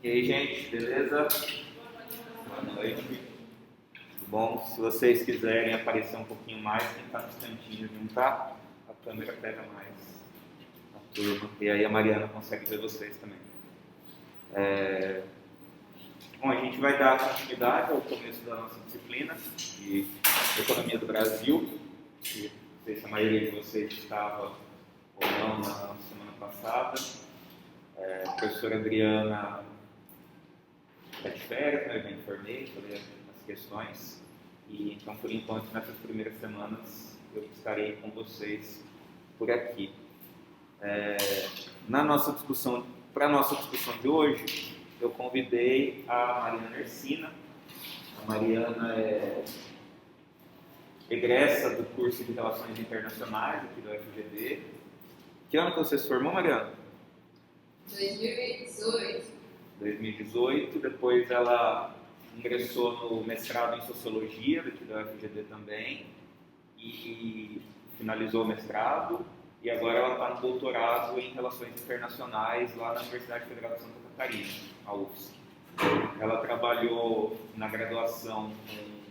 E aí, gente, beleza? Boa noite. Tudo bom? Se vocês quiserem aparecer um pouquinho mais, quem está nos cantinhos, não tá? A câmera pega mais a turma. E aí a Mariana consegue ver vocês também. Bom, a gente vai dar continuidade ao começo da nossa disciplina de Economia do Brasil. Que não sei se a maioria de vocês estava ou não na semana passada. A professora Adriana está de férias, né? Eu já informei sobre as questões. E então, por enquanto, nessas primeiras semanas, eu estarei com vocês por aqui. Para a nossa discussão de hoje, eu convidei a Mariana Ercina. A Mariana é egressa do curso de Relações Internacionais aqui do FGD. Que ano que você se formou, Mariana? 2018. Depois ela ingressou no mestrado em Sociologia daqui da UFGD também e finalizou o mestrado e agora ela está no doutorado em Relações Internacionais lá na Universidade Federal de Santa Catarina, a UFSC. Ela trabalhou na graduação e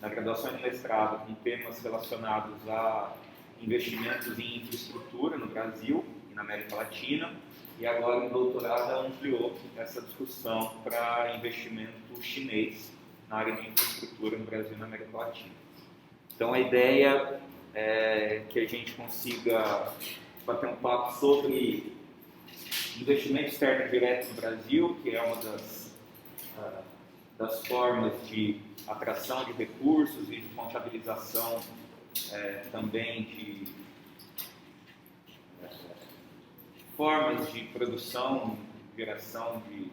no mestrado com temas relacionados a investimentos em infraestrutura no Brasil e na América Latina. E agora, no doutorado, ela ampliou essa discussão para investimento chinês na área de infraestrutura no Brasil e na América Latina. Então, a ideia é que a gente consiga bater um papo sobre investimento externo direto no Brasil, que é uma das formas de atração de recursos e de contabilização também de formas de produção, geração de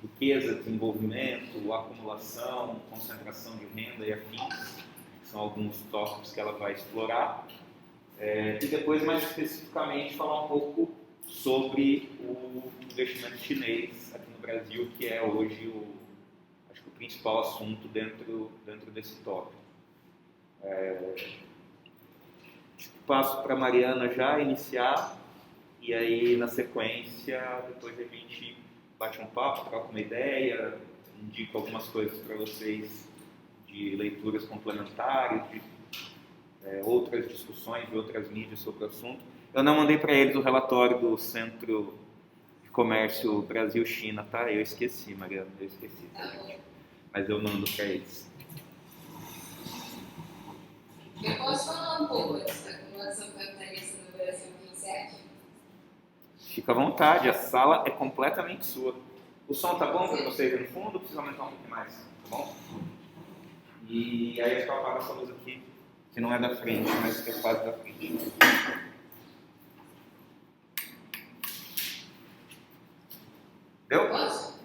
riqueza, desenvolvimento, acumulação, concentração de renda e afins, que são alguns tópicos que ela vai explorar. E depois, mais especificamente, falar um pouco sobre o investimento chinês aqui no Brasil, que é hoje acho que o principal assunto dentro desse tópico. Passo para a Mariana já iniciar. E aí, na sequência, depois a gente bate um papo, troca uma ideia, indico algumas coisas para vocês de leituras complementares, de outras discussões de outras mídias sobre o assunto. Eu não mandei para eles o relatório do Centro de Comércio Brasil-China, tá? Eu esqueci, Mariana, tá, gente? Mas eu mando para eles. Eu posso falar um pouco dessa acumulação capitalista no Brasil 27? Fica à vontade, a sala é completamente sua. O som tá bom para vocês aí no fundo ou precisa aumentar um pouquinho mais? Tá bom? E aí eu apago essa luz aqui, que não é da frente, mas que é quase da frente. Deu? Posso?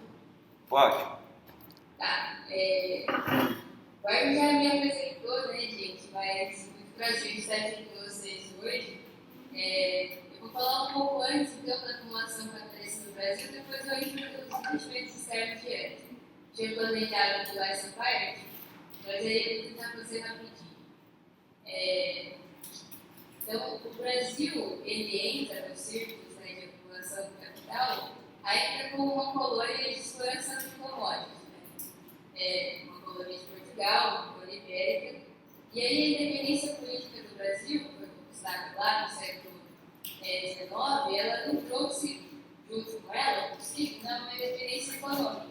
Pode. Tá. O Armin já me apresentou, né, gente? Mas muito prazer de estar aqui com vocês hoje. Vou falar um pouco antes, então, da acumulação capitalista no Brasil, depois eu entro nos investimentos externos diretos. Tinha planejado pular essa parte, mas aí eu vou tentar fazer rapidinho. Então, o Brasil, ele entra nos círculos, né, de acumulação de capital, ainda como uma colônia de exploração de commodities. Né? Uma colônia de Portugal, uma colônia ibérica. E aí a independência política do Brasil, que foi conquistada lá no século XIX, ela não trouxe junto com ela consigo uma independência econômica.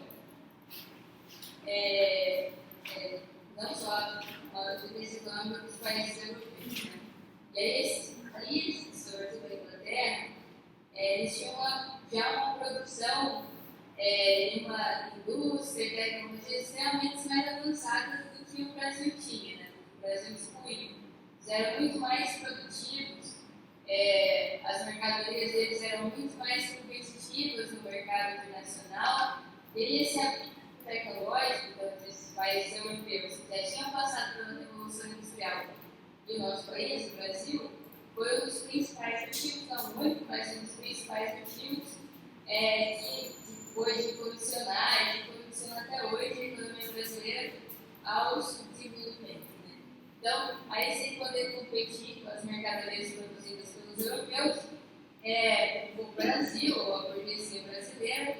Não só uma independência econômica dos países europeus. Né? E aí esses países, sobretudo a Inglaterra, eles tinham já uma produção em uma indústria e tecnologias extremamente mais avançadas do que o Brasil tinha. Né? O Brasil dispunha. Eles eram muito mais produtivos. As mercadorias deles eram muito mais competitivas no mercado internacional, e esse avanço tecnológico desses países europeus que já tinham passado pela Revolução Industrial e o nosso país, o Brasil, foi um dos principais motivos, não muito, mas um dos principais motivos de hoje condicionar, e condiciona até hoje a economia brasileira aos desenvolvimentos. Então, aí sem poder competir com as mercadorias produzidas pelos europeus, o Brasil, ou a burguesia brasileira,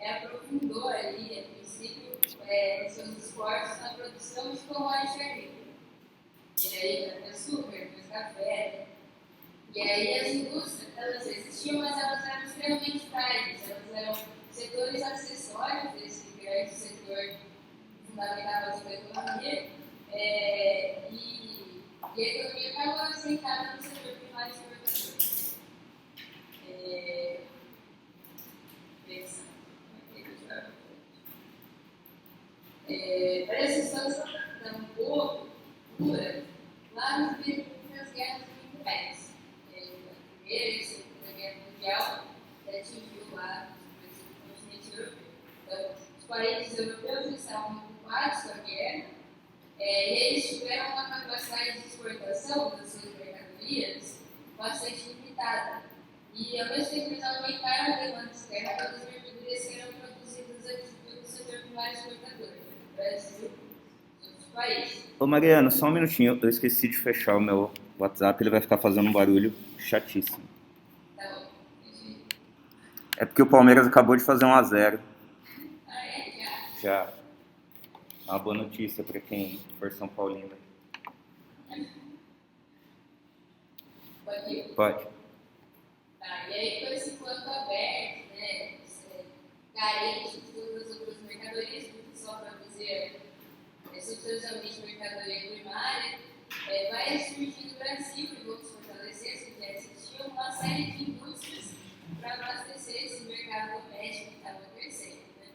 aprofundou ali, a princípio, os seus esforços na produção de commodity agrícola. E aí, cana-açúcar, depois café. E aí, as indústrias, elas existiam, mas elas eram extremamente frágeis, elas eram setores acessórios desse grande setor fundamental da economia, e a economia estava assentada no setor primário exportador. Parece que a situação está um pouco dura lá no período das guerras mundiais. A Primeira e Segunda Guerra Mundial atingiu lá o continente europeu. Então, os países europeus estavam ocupados com a guerra, e eles tiveram uma capacidade de exportação das suas mercadorias bastante limitada. E, ao mesmo tempo, eles aumentaram a demanda externa pelas mercadorias que eram produzidas aqui pelo setor primário exportador, no Brasil e outros países. Ô Mariana, só um minutinho, eu esqueci de fechar o meu WhatsApp, ele vai ficar fazendo um barulho chatíssimo. Tá bom, entendi. É porque o Palmeiras acabou de fazer 1-0. Ah, já? Já. É uma boa notícia para quem for São Paulino. Pode ir? Pode. Tá, e aí, com esse plano aberto, né, carente de todas as outras mercadorias, porque só produzir substancialmente mercadoria primária, vai surgir no Brasil, e vamos fortalecer, se já existia, uma série de indústrias para abastecer esse mercado doméstico que estava crescendo. Né?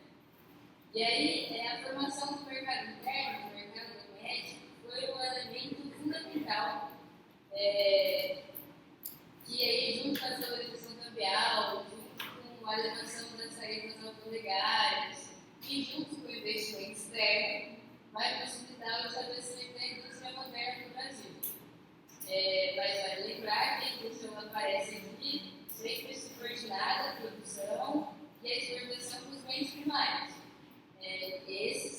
E aí, a formação do mercado interno, do mercado doméstico, foi um elemento fundamental, que aí, junto com a valorização cambial, junto com a elevação das tarifas autolegárias e junto com o investimento externo, vai possibilitar o estabelecimento da indústria moderna no Brasil. Mas vale lembrar que a indústria aparece aqui sempre subordinada à produção e à exportação dos bens primários. Esse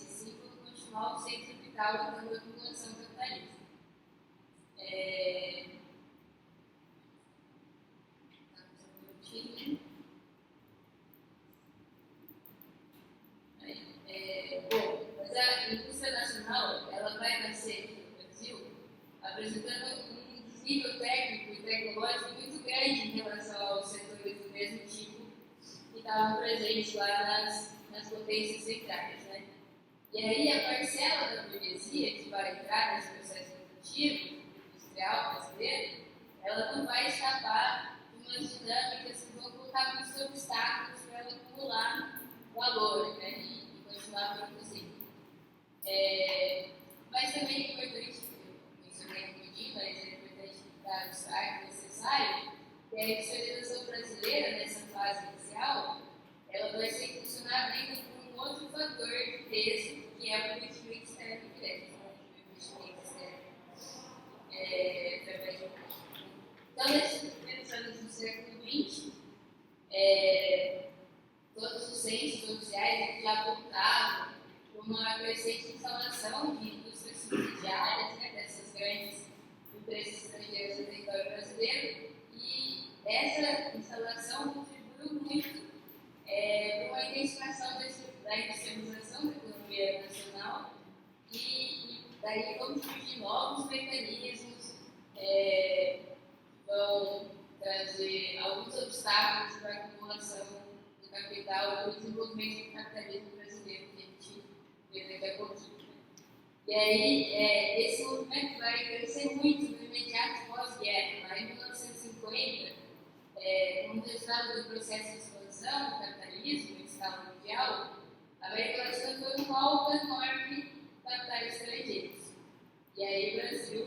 ciclo continua ao centro vital da acumulação capitalista. Bom, mas a indústria nacional ela vai nascer aqui no Brasil apresentando um desnível técnico e tecnológico muito grande em relação aos setores do mesmo tipo que estavam presentes lá nas potências centrais. Né? E aí a parcela da burguesia que vai entrar nesse processo produtivo industrial brasileiro, ela não vai escapar de umas dinâmicas que vão colocar muitos obstáculos para ela acumular valor, né? E continuar produzindo. Mas também é importante, eu mencionei rapidinho, mas é importante dar o destaque necessário, que a industrialização brasileira, nessa fase inicial, ela vai ser impulsionada ainda por um outro fator de peso, que é o investimento externo direto. O investimento externo através de imposto. Então, nesses primeiros anos do século XX, todos os centros oficiais já apontavam para uma crescente instalação de indústrias subsidiárias, né, dessas grandes empresas estrangeiras no território brasileiro, e essa instalação contribuiu muito para uma intensificação da industrialização da economia nacional, e daí vão surgir novos mecanismos que vão trazer alguns obstáculos para a acumulação do capital e do desenvolvimento do capitalismo brasileiro que a gente vê daqui a pouquinho. E aí, esse movimento vai crescer muito no imediato pós-guerra. Lá em 1950, como resultado do processo de expansão do capitalismo em escala mundial, a América Latina foi um alvo enorme de capitais estrangeiros. E aí, o Brasil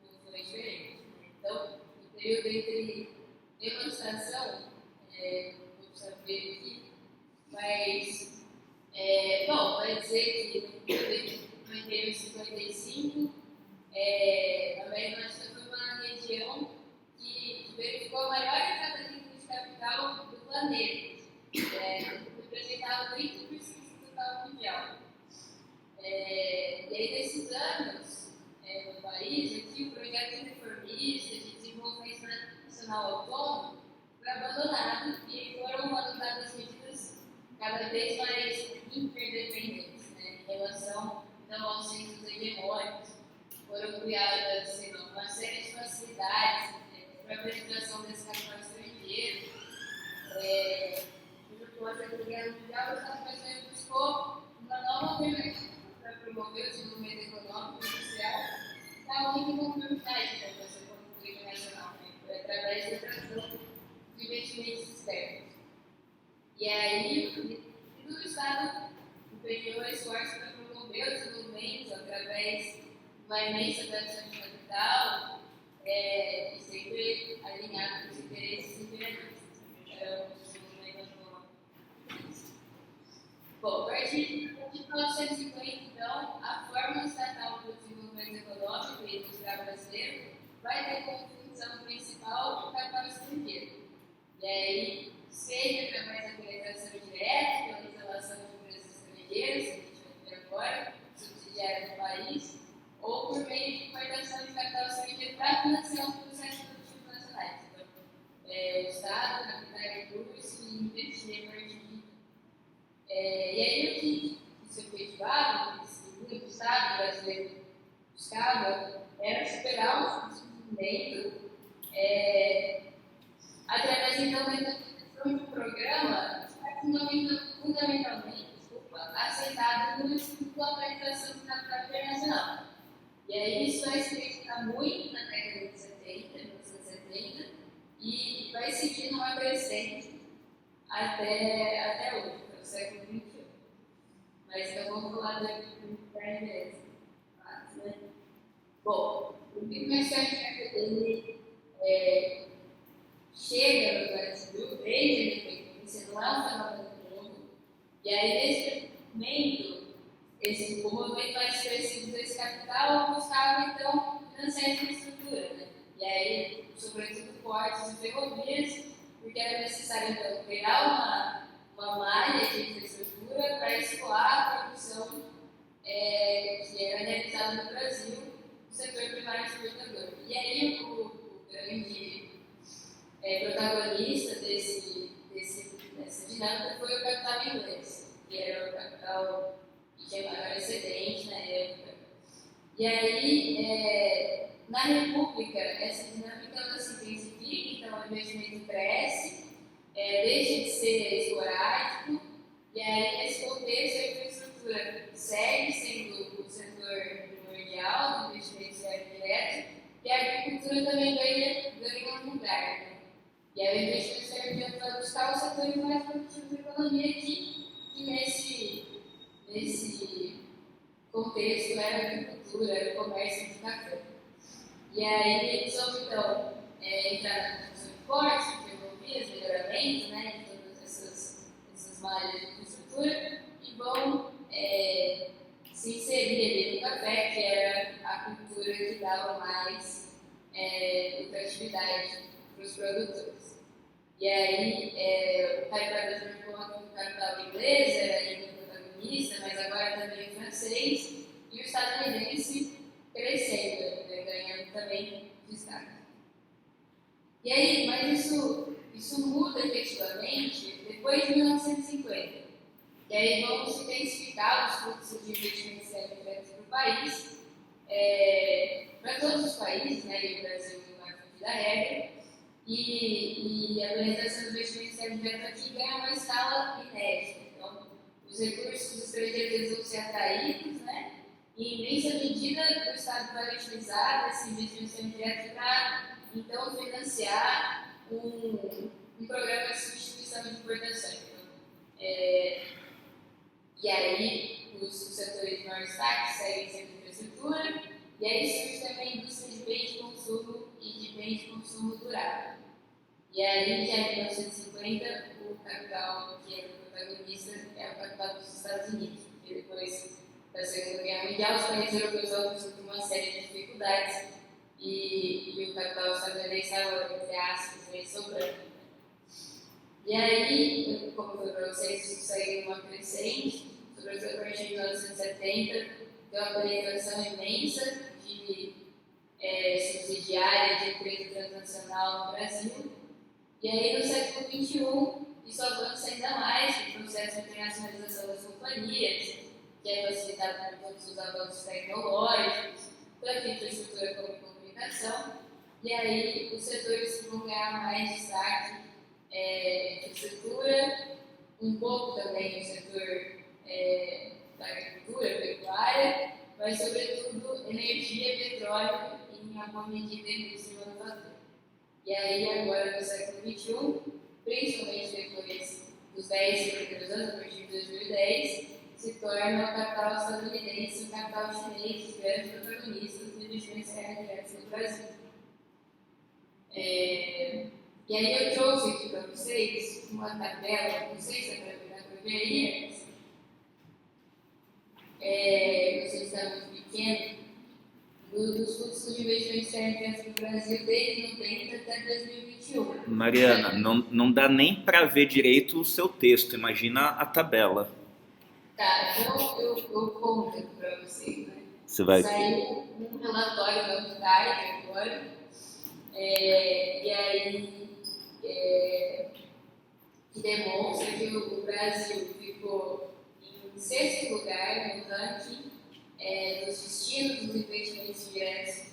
não foi diferente. Então, no período entre demonstração, vou saber aqui, mas, bom, vai dizer que no inteiro 55, a América Latina foi uma região que verificou a maior entrada de capital do planeta, representava 30% do total mundial. E aí, nesses anos, no país, aqui o projeto reformista de desenvolvimento nacional autônomo foi abandonado e foram adotadas medidas vez mais interdependentes, né, em relação então, aos centros hegemônicos. Foram criadas uma série de facilidades para a penetração desse capital estrangeiro. O pós-Segunda Mundial, os Estados Unidos buscou uma nova alternativa para promover o desenvolvimento econômico e industrial da única conformidade com a economia internacional, né, através da atração de investimentos externos. E aí, o Estado empenhou esforços para promover o desenvolvimento através de uma imensa atração de capital e sempre alinhado com os interesses imperialistas. Bom, a partir de 1950, então, a fórmula estatal do desenvolvimento econômico e industrial brasileiro vai ter como função principal o capital estrangeiro. E aí, seja através da penetração direta, pela instalação de empresas estrangeiras, que a gente vai ver agora, subsidiárias do país, ou por meio de importação de capital estrangeiro para financiar os processos produtivos nacionais. Então, o Estado, captar recursos e investir a partir de. E aí, o que se efetivava, o que o Estado brasileiro buscava, era superar o desenvolvimento através, então, da implementação de um programa fundamentalmente aceitado no estudo da organização do capital internacional. E aí isso vai se verificar muito na década de 70, 1970, e vai seguir numa crescente até hoje, até o século XXI. Mas então vamos falar da internet. Né? Bom, o comerciante ele chega no Brasil desde a independência, não é um fenômeno novo. E aí, nesse momento, o movimento mais expressivo desse capital buscava, então, financiar a infraestrutura. Né? E aí, sobretudo, portos e ferrovias, porque era necessário, então, criar uma malha de infraestrutura para escoar a produção que era realizada no Brasil, no setor primário exportador. E aí, o grande protagonista dessa dinâmica foi o capital inglês, que era o capital que tinha maior excedente na época. E aí, na República, essa dinâmica ela se intensifica, então o investimento cresce, deixa de ser esporádico, e aí, nesse contexto, a infraestrutura segue sendo o setor primordial do investimento direto, e a agricultura também ganha um lugar. Né? E aí o investimento serve para buscar os setores mais produtivos da economia que nesse contexto era a agricultura, era o comércio de café. E aí eles vão, então, entrar na construção de portos, ferrovias, melhoramento, né, de todas essas malhas de infraestrutura, e vão se inserir ali no café, que era a cultura que dava mais lucratividade para os produtores. E aí, o capital coloca o capital inglês, era ainda o protagonista, mas agora também o francês, e o estadunidense crescendo, né, ganhando também destaque. E aí, mas isso muda efetivamente depois de 1950. E aí vão se intensificar os fluxos de investimentos diretos para o país, para todos os países, né, e o Brasil não vai fugir da regra. E a organização do investimento direto aqui ganha uma escala inédita. Então, os recursos estrangeiros vão ser atraídos, né? E, em imensa medida, o Estado vai utilizar esse investimento direto para, então, financiar um programa de substituição de importações. Então, e aí, os setores de maior destaque seguem sendo infraestrutura, e aí surge também a indústria de bens de consumo e de bens de consumo durável. E aí, já em 1950, o capital que é o protagonista é o capital dos Estados Unidos, porque depois da Segunda Guerra Mundial, os países europeus sofrem uma série de dificuldades e o capital estadunidense estava, entre aspas, sobrando. E aí, como foi para vocês, isso segue uma crescente, sobretudo a partir de 1970, tem uma penetração imensa de subsidiária de empresa transnacional no Brasil. E aí, no século XXI, isso avança ainda mais no processo de internacionalização das companhias, que é facilitado por todos os avanços tecnológicos, tanto em infraestrutura como em comunicação, e aí os setores que vão ganhar mais destaque infraestrutura, um pouco também o setor da agricultura, pecuária, mas sobretudo energia, petróleo e em alguma medida indústria e manufatura. E aí agora no século XXI, principalmente depois dos 10 primeiros anos, a partir de 2010, se torna o capital estadunidense e o capital chinês os grandes protagonistas do investimento direto no Brasil. E aí eu trouxe aqui para vocês uma tabela, não sei se é para ver aí, não sei se está muito pequeno, dos fluxos de investimentos externos no Brasil desde 90 até 2021. Mariana, não dá nem para ver direito o seu texto, imagina a tabela. Tá, então eu conto aqui para vocês. Né? Vai... Saiu um relatório da UNITAD agora, e aí que demonstra que o Brasil ficou em 6º lugar no ranking dos destinos dos investimentos diretos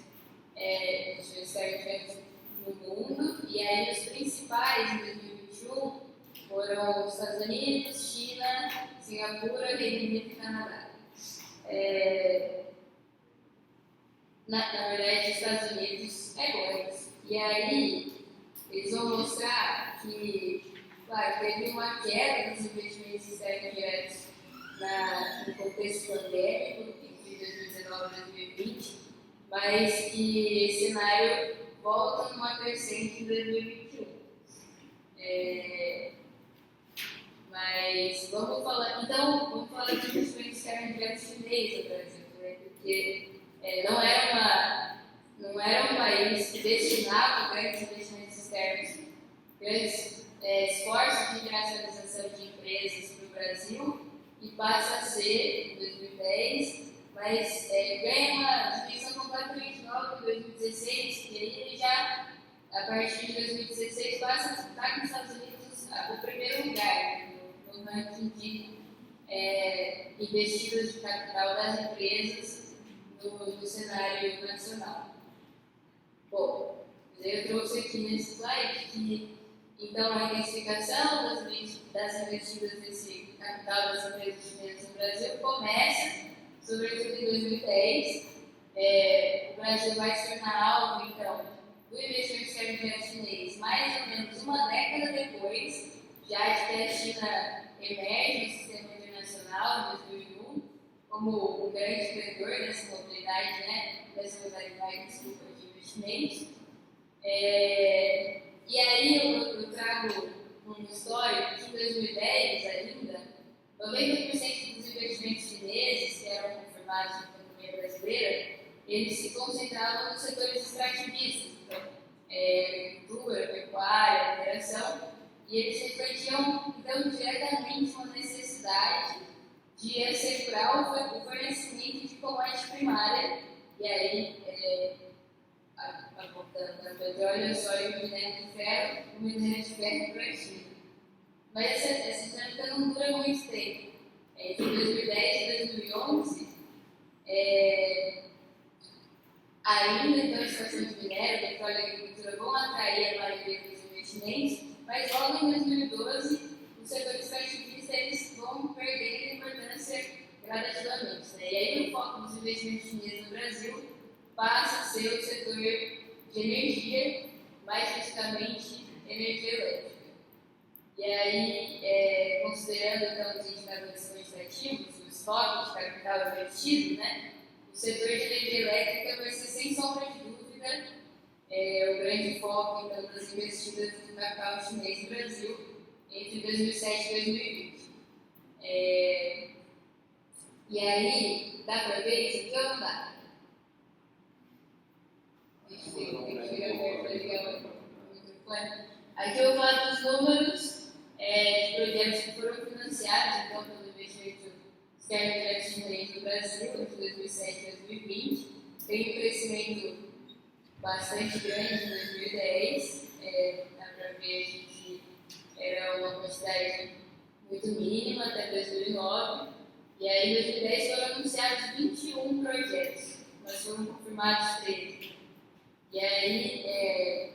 no mundo, e aí os principais em 2021 foram os Estados Unidos, China, Singapura, Reino Unido e Canadá. Na verdade, os Estados Unidos dois. E aí, eles vão mostrar que, claro, teve uma queda dos investimentos externos diretos no contexto pandêmico, entre 2019 e 2020, mas que esse cenário volta numa crescente em 2021. Mas vamos falar de investimentos externos diretos chinês no Brasil, né? Porque não era um país que destinava grandes investimentos externos, grandes esforços de internacionalização de empresas para o Brasil, e passa a ser, em 2010, mas ganha uma dimensão completamente nova em 2016, e aí ele já, a partir de 2016, passa a estar nos Estados Unidos o primeiro lugar no ranking de investidas de capital das empresas no cenário nacional. Bom, eu trouxe aqui nesse slide que, então, a intensificação das investidas desse capital das empresas chinesas no Brasil começa, sobretudo em 2010. O Brasil vai se tornar alvo, então, do investimento externo chinês mais ou menos uma década depois, já de que a China emerge no sistema internacional em 2001 como um grande credor dessa mobilidade, de investimentos. E aí eu trago um histórico que em 2010 ainda, 90% dos investimentos chineses que eram confirmados na economia brasileira, eles se concentravam nos setores extrativistas, então, agricultura, pecuária, mineração, e eles refletiam, então, diretamente uma necessidade de assegurar o fornecimento de commodity primária, e aí, apontando para petróleo, sódio e minério de ferro, o minério de ferro para a China. Mas essa dinâmica não dura muito tempo. Entre 2010 e 2011, ainda então a situação de minério, petróleo e agricultura vão atrair a maioria dos investimentos, mas logo em 2012, os setores extrativistas eles vão perdendo importância gradativamente. E aí o foco dos investimentos chineses no Brasil passa a ser o setor de energia, mais especificamente energia elétrica. E aí, considerando então os indicadores quantitativos, o estoque de capital investido, o setor de energia elétrica vai ser, sem sombra de dúvida, o grande foco então, das investidas do capital chinês no Brasil entre 2007 e 2020. E aí, dá para ver isso aqui ou não dá? Aqui eu falo dos números de projetos que foram financiados então, pelo investimento externo direto chinês no Brasil entre 2007 e 2020. Tem um crescimento bastante grande em 2010, dá para ver que era uma quantidade muito mínima até 2009, e aí em 2010 foram anunciados 21 projetos, mas foram confirmados 13. E aí,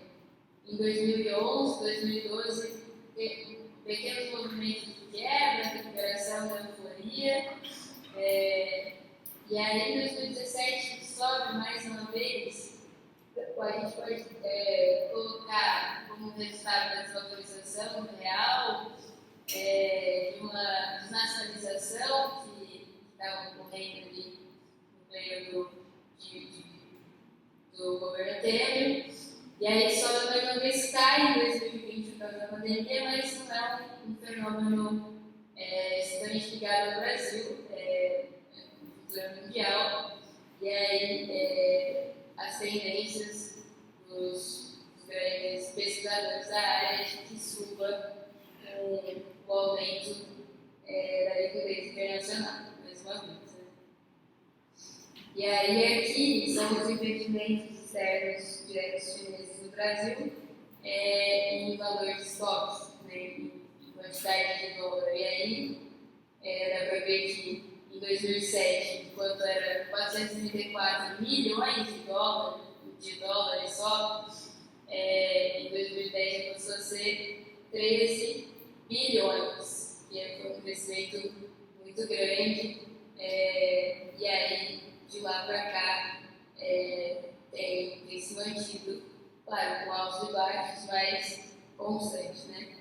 em 2011, 2012, pequenos movimentos de quebra, recuperação da euforia, e aí em 2017 sobe mais uma vez. A gente pode colocar como resultado da desvalorização real, de uma desnacionalização que estava ocorrendo ali no período do governo Temer. E aí só mais uma vez cai em 2020 por causa da pandemia, mas não é um fenômeno extremamente ligado ao Brasil, cultura mundial. E aí as tendências dos grandes pesquisadores da área de que suba o aumento da liquidez internacional, mais uma vez. Né? E aí aqui são os investimentos externos diretos chineses no Brasil em valor de estoques, né, em quantidade de dólar. E aí dá para ver que em 2007, enquanto era 434 milhões de dólares só, em 2010 passou a ser 13 bilhões, que foi um crescimento muito grande, e aí de lá para cá tem se mantido, claro, com altos e baixos, mas constante, né?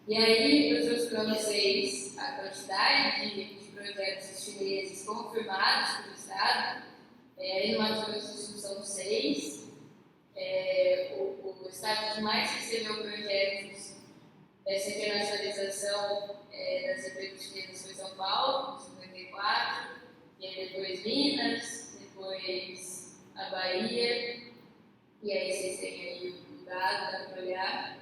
E aí eu trouxe para vocês a quantidade de projetos chineses confirmados pelo Estado. Aí no Mato Grosso do Sul são 6. O Estado que mais recebeu projetos dessa internacionalização das empresas chinesas foi São Paulo, 54, e aí depois Minas, depois a Bahia, e aí vocês têm aí o dado, dá para olhar.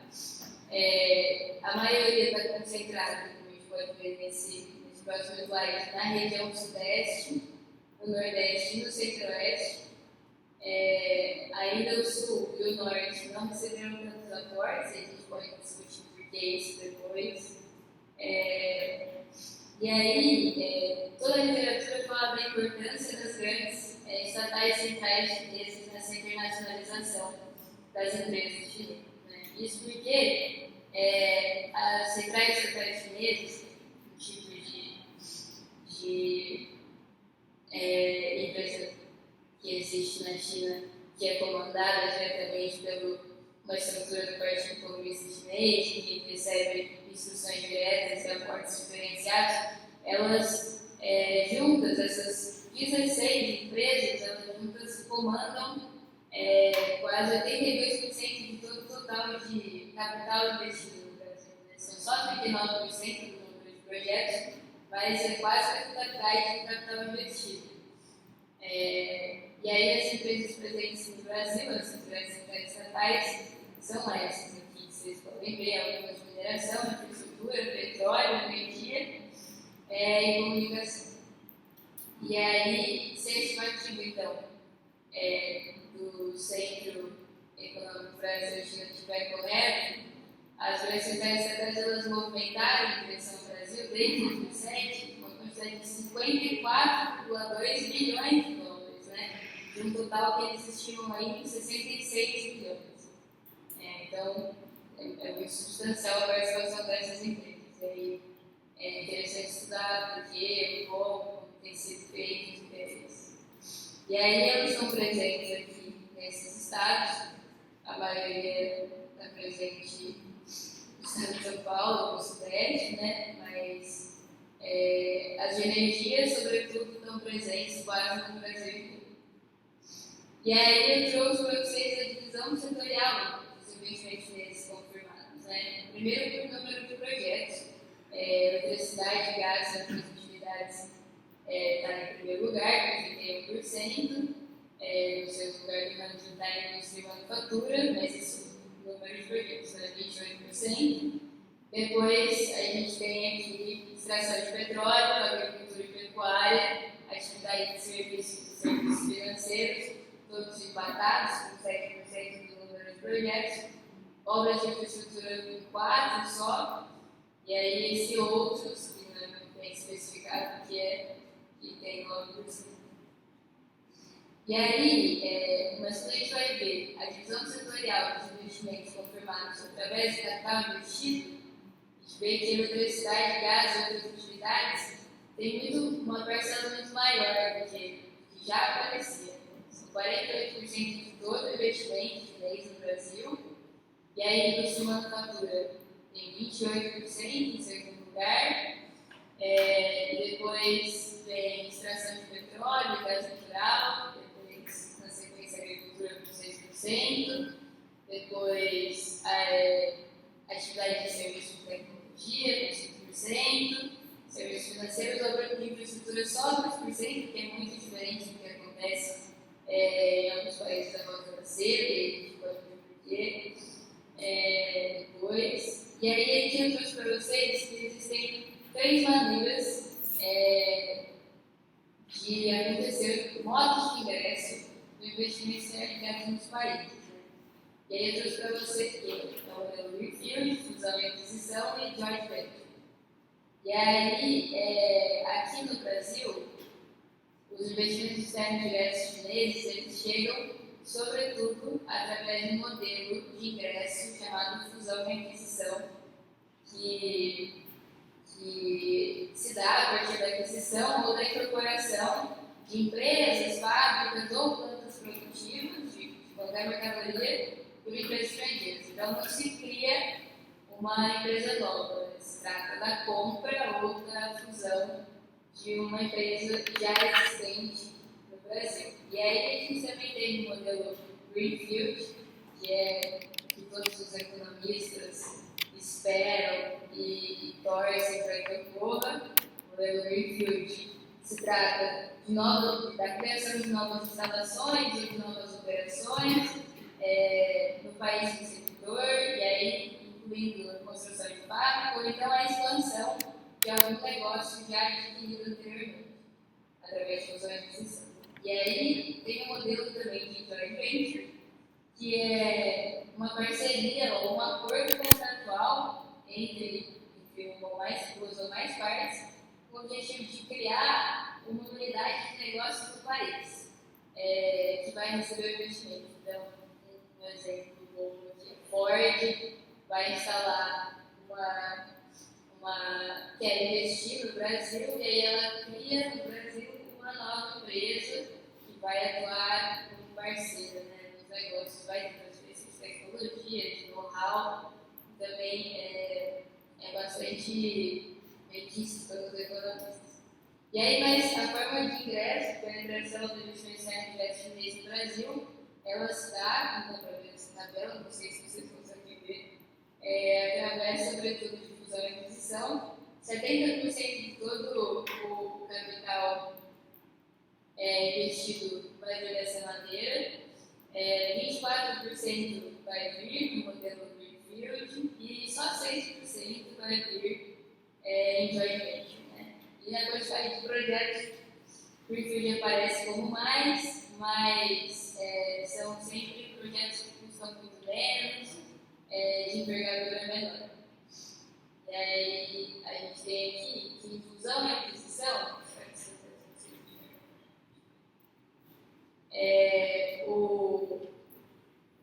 A maioria está concentrada, como a gente pode ver nesse próximo slide, na região sudeste, no nordeste e no centro-oeste. Ainda o sul e o norte não receberam tantos aportes, a gente pode discutir por que isso depois. E aí, toda a literatura fala da importância das grandes estatais centrais chinesas nessa internacionalização das empresas chinesas. Né? Isso porque as centrais estatais chinesas, um tipo de empresa que existe na China, que é comandada diretamente por uma estrutura do Partido Comunista Chinês, que recebe instruções diretas e aportes diferenciados, elas juntas, essas 16 empresas, elas juntas comandam quase 82% de todo o total de capital investido no Brasil. Né? São só 39% do número de projetos, mas é quase a totalidade do capital investido. E aí as empresas presentes no Brasil, as empresas estatais, são essas aqui, que vocês podem ver, algumas de mineração, infraestrutura, petróleo, energia e comunicação. E aí, se a estimativa, então, do Centro Econômico Brasil-China estiver correto, as grandes centrais estatais elas movimentaram em direção ao Brasil desde 2007 uma quantidade de 54,2 bilhões de dólares, né? De um total que eles estimam aí em 66 bilhões. Então, é muito substancial a participação dessas empresas. E aí, é interessante estudar porque, como tem sido feito os interesses. E aí, eles estão presentes aqui nesses estados, a maioria está presente no estado de São Paulo, no Sudeste, né? Mas as de energia, sobretudo, estão presentes quase no Brasil inteiro. E aí, eu trouxe para vocês a divisão setorial dos investimentos chineses confirmados. Né? Primeiro, por número de projetos. Eletricidade, gás e outras atividades está em primeiro lugar, com 31%. No segundo lugar, está em indústria e manufatura, mas esse número de projetos é 28%. Depois, a gente tem aqui extração de petróleo, agricultura e pecuária, atividade de serviços e serviços financeiros, todos empatados, com 7% do número de projetos. Obras de infraestrutura com 4% só. E aí esse outros, que não é muito bem especificado, que tem 9%. E aí, mas quando a gente vai ver a divisão setorial dos investimentos confirmados através do capital investido, a gente vê que eletricidade, gás e outras atividades tem uma parcela muito maior do que já aparecia. São 48% de todo o investimento de leis no Brasil, e aí a indústria e manufatura tem 28% em segundo lugar, e depois vem extração de petróleo, gás natural, depois na sequência a agricultura com 6%, depois a atividade de serviço de tecnologia com 5%, serviços financeiros ou de infraestrutura só 2%, que é muito diferente do que acontece em alguns países da volta da seda, e a gente pode ver por quê. Depois. E aí eu trouxe para vocês que existem 3 maneiras de acontecer modos de ingresso do investimento externo nos países. E aí eu trouxe para você que é o modelo Greenfield, fusão e aquisição e joint venture. E aí, aqui no Brasil, os investimentos externos diretos chineses, eles chegam, sobretudo, através de um modelo de ingresso chamado fusão e aquisição, que se dá a partir da aquisição ou da incorporação de empresas, fábricas ou plantas produtivas de qualquer mercadoria por empresas estrangeiras. Então, não se cria uma empresa nova, se trata da compra ou da fusão de uma empresa já existente no Brasil. E aí a gente também tem o modelo Greenfield, que é que todos os economistas esperam e torcem para que ocorra. O modelo Greenfield se trata da criação de novas instalações ou de novas operações no país receptor, e aí incluindo a construção de fábrica ou então a expansão de algum negócio já adquirido anteriormente, através de fusão e aquisição. E aí tem um modelo também de joint venture, que é uma parceria ou um acordo contratual entre duas ou mais partes, com o objetivo de criar uma unidade de negócio do país, que vai receber o investimento. Então, um exemplo bom aqui é Ford vai instalar quer investir no Brasil, e aí ela cria no Brasil uma nova empresa que vai atuar como parceira, nos negócios, vai ter transferência de tecnologia, de know-how, também é bastante benquíssimo pelos economistas. E aí, mas a forma de ingresso, penetração do investimento externo direto chinês no Brasil, ela está, não dá para ver essa tabela, não sei se vocês conseguem ver, através, sobretudo, de fusão e aquisição. 70% de todo o capital investido vai vir dessa maneira, 24% vai vir no modelo Greenfield e só 6% vai vir em joint venture. Né? E na quantidade de projetos, Greenfield aparece como mais, mas são sempre projetos que custam muito menos, de envergadura menor. E aí a gente tem aqui que fusão e aquisição, o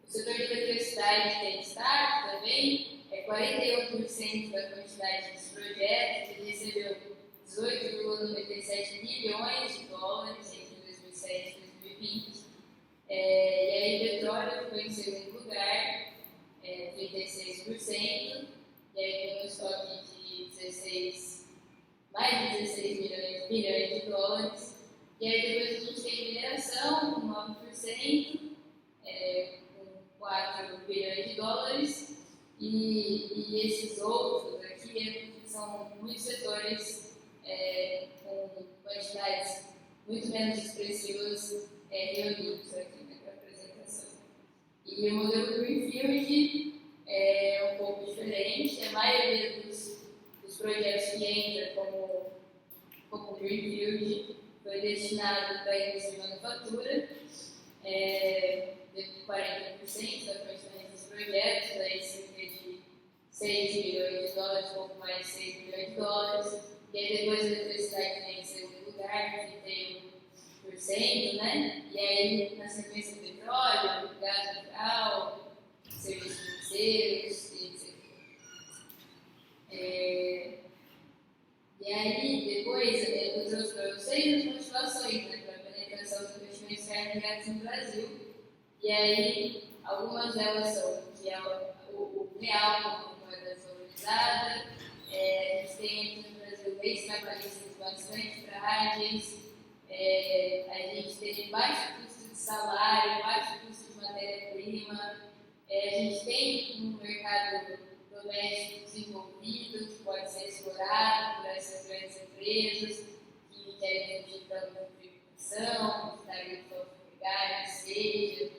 setor de eletricidade tem destaque também, 41% da quantidade dos projetos, ele recebeu 18,97 bilhões de dólares entre 2007 e 2020. E aí petróleo ficou em segundo lugar, 36%, e aí tem um estoque de mais de 16 bilhões de dólares. E aí depois a gente tem mineração, com 9%, com 4 bilhões de dólares, e esses outros aqui são muitos setores com quantidades muito menos expressivas reunidos aqui na apresentação. E o modelo Greenfield é um pouco diferente, a maioria dos projetos que entram como Greenfield foi destinado para a indústria de manufatura, 40% da quantidade dos projetos, daí cerca de 6 milhões de dólares, pouco mais de 6 milhões de dólares. E aí depois a eletricidade vem em segundo lugar, 31%, né? E aí na sequência o petróleo, gás natural, serviços financeiros, etc. E aí depois eu trouxe para vocês as motivações, né, para a penetração dos investimentos diretos no Brasil. E aí algumas delas são que é o real como moeda desvalorizada, a gente tem aqui no Brasil leis trabalhistas bastante frágeis, a gente tem baixo custo de salário, baixo custo de matéria-prima, a gente tem um mercado doméstico desenvolvido que pode ser explorado por essas grandes empresas que querem fugir da tributação, de tarifa funerária, seja.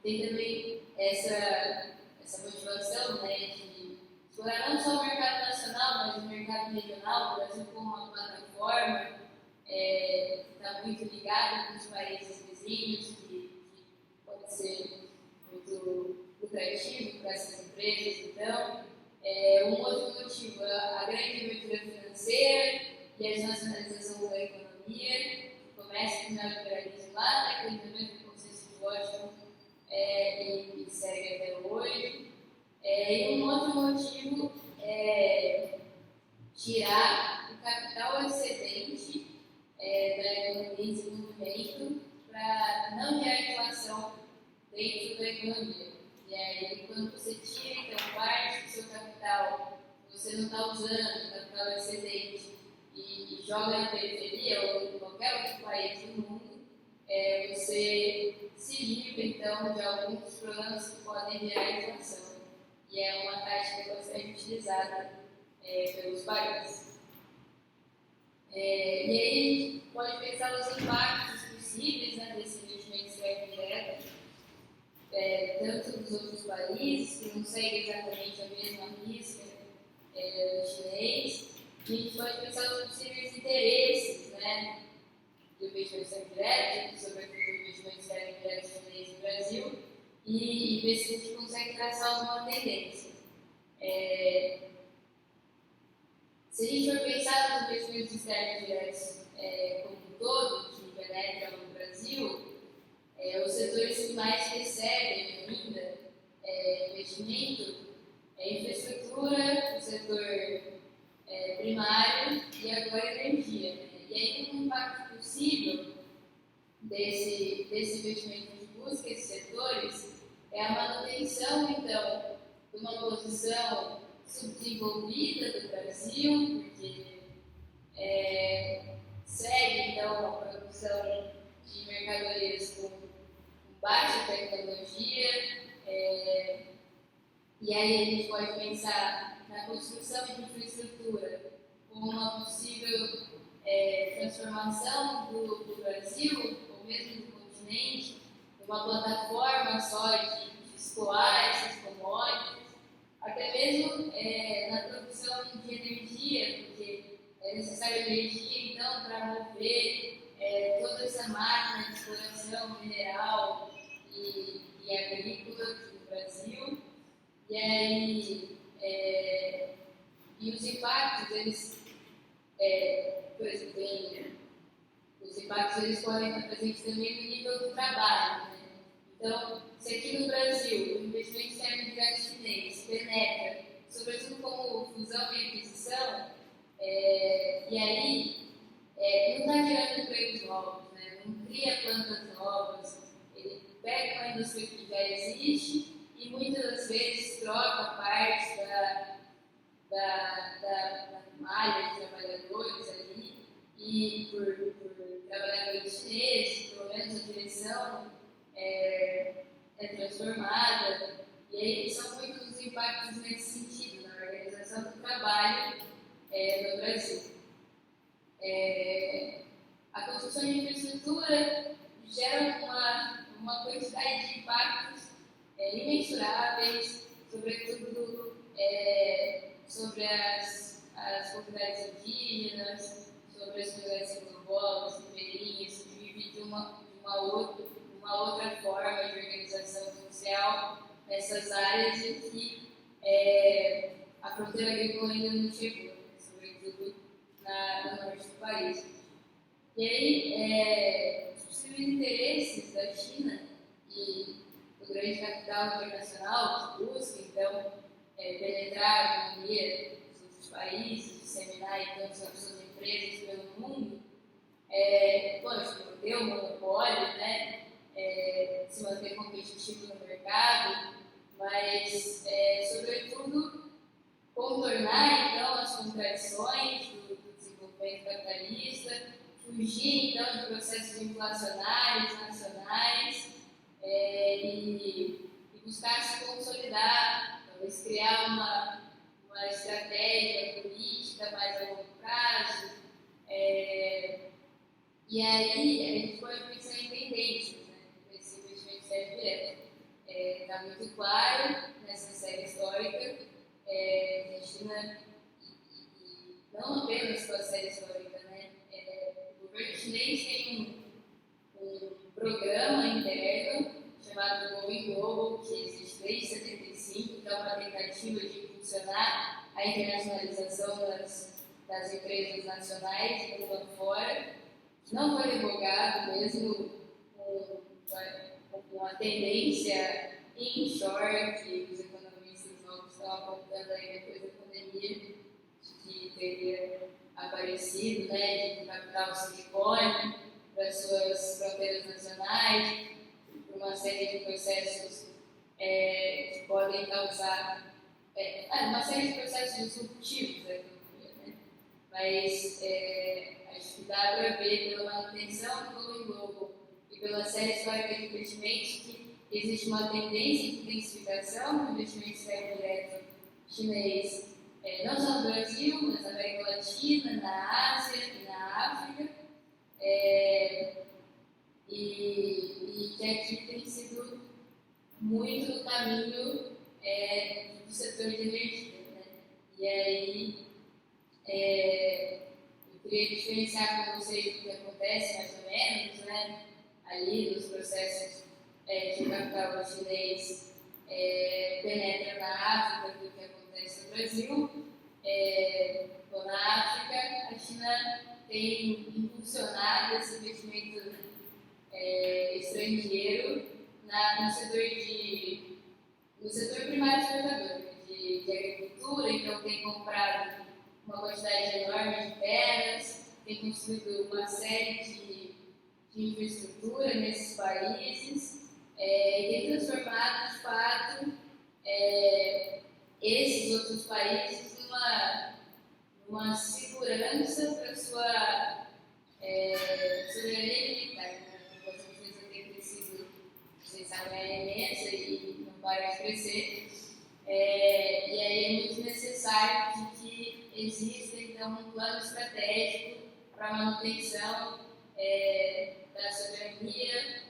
Tem também essa motivação, né, de explorar não só o mercado nacional, mas o mercado regional. O Brasil como uma plataforma que está muito ligado com os países vizinhos, que pode ser muito lucrativo para essas empresas. Então, um outro motivo é a grande abertura financeira e a desnacionalização da economia, que começa com o neoliberalismo lá, naquele momento do consenso de Washington, e segue até hoje. E um outro motivo é tirar o capital excedente da economia em desenvolvimento para não gerar inflação dentro da economia. E aí, quando você tira, então, parte do seu capital, você não está usando o capital excedente e joga na periferia ou em qualquer outro país do mundo, você se livra, então, de alguns problemas que podem gerar inflação. E é uma tática bastante utilizada pelos países. E aí, a gente pode pensar os impactos possíveis, né, desse investimento externo direto, tanto dos outros países, que não seguem exatamente a mesma risca do chinês, e a gente pode pensar os possíveis interesses, né, do investimento externo direto, sobretudo do investimento externo direto chinês no Brasil, e ver se a gente consegue traçar alguma tendência. Se a gente for pensar nos investimentos externos diretos como um todo, que penetram no Brasil, os setores que mais recebem ainda investimento é infraestrutura, o setor primário e agora energia. Né? E aí, como impacto possível desse investimento de busca esses setores é a manutenção, então, de uma posição subdesenvolvida do Brasil, porque segue, então, a produção de mercadorias com baixa tecnologia, e aí a gente pode pensar na construção de infraestrutura como uma possível transformação do Brasil, ou mesmo do continente, uma plataforma só de escoar essas commodities, até mesmo na produção de energia, porque é necessária energia, então, para mover toda essa máquina de exploração mineral e agrícola aqui no Brasil. E aí, e os impactos, eles, por exemplo, os impactos eles podem estar presentes também no nível do trabalho. Né? Então, se aqui no Brasil o investimento externo direto chinês penetra, sobretudo como fusão e aquisição, e aí não está gerando empregos novos, né? Não cria plantas novas, ele pega uma indústria que já existe e muitas das vezes troca parte da malha de trabalhadores ali e por trabalhadores chineses, pelo menos a direção é transformada, e aí são muitos os impactos nesse sentido, na organização do trabalho no Brasil. A construção de infraestrutura gera uma quantidade de impactos imensuráveis, sobretudo sobre as comunidades indígenas, sobre as comunidades quilombolas, ribeirinhas, que vivem de uma outra forma de organização social nessas áreas e que a fronteira agrícola ainda não chegou, sobretudo no norte do país. E aí, os possíveis interesses da China e do grande capital internacional que busca, então, penetrar a economia dos outros países, disseminar, então, suas empresas pelo mundo, lógico, manter o monopólio, né? Se manter competitivo no mercado, mas, sobretudo, contornar, então, as contradições do desenvolvimento capitalista, fugir, então, de processos inflacionários nacionais e buscar se consolidar, talvez criar uma estratégia política mais a longo prazo. E aí, a gente pode pensar em tendências, né? Esse investimento externo direto. Está muito claro nessa série histórica que a China, e não apenas com a série histórica, né? O governo chinês tem um programa interno chamado Going Global, que existe desde 1975, que é uma tentativa de impulsionar a internacionalização das empresas nacionais e mundo fora. Não foi revogado, mesmo com a tendência inshore que os economistas novos estão apontando aí depois da pandemia, que teria aparecido, né, de capital silicone para suas fronteiras nacionais, por uma série de processos que podem causar uma série de processos disruptivos da economia, né? Mas acho que dá para ver pela manutenção do Going Global e pela série histórica de investimentos que existe uma tendência de intensificação do investimento externo direto chinês, não só no Brasil, mas na América Latina, na Ásia e na África, e que aqui tem sido muito no caminho do setor de energia, né? E aí, eu queria diferenciar com vocês o que acontece mais ou menos, né? Ali nos processos que o capital chinês penetra na África do que acontece no Brasil. Na África, a China tem impulsionado esse investimento estrangeiro no setor primário exportador de agricultura, então tem comprado uma quantidade enorme de terras, tem construído uma série de infraestrutura nesses países e tem transformado, de fato, esses outros países numa segurança para sua soberania militar. Né? A população chinesa tem crescido, vocês sabem, é imensa e não para de crescer. E aí é muito necessário que exista, então, um plano estratégico para a manutenção da soberania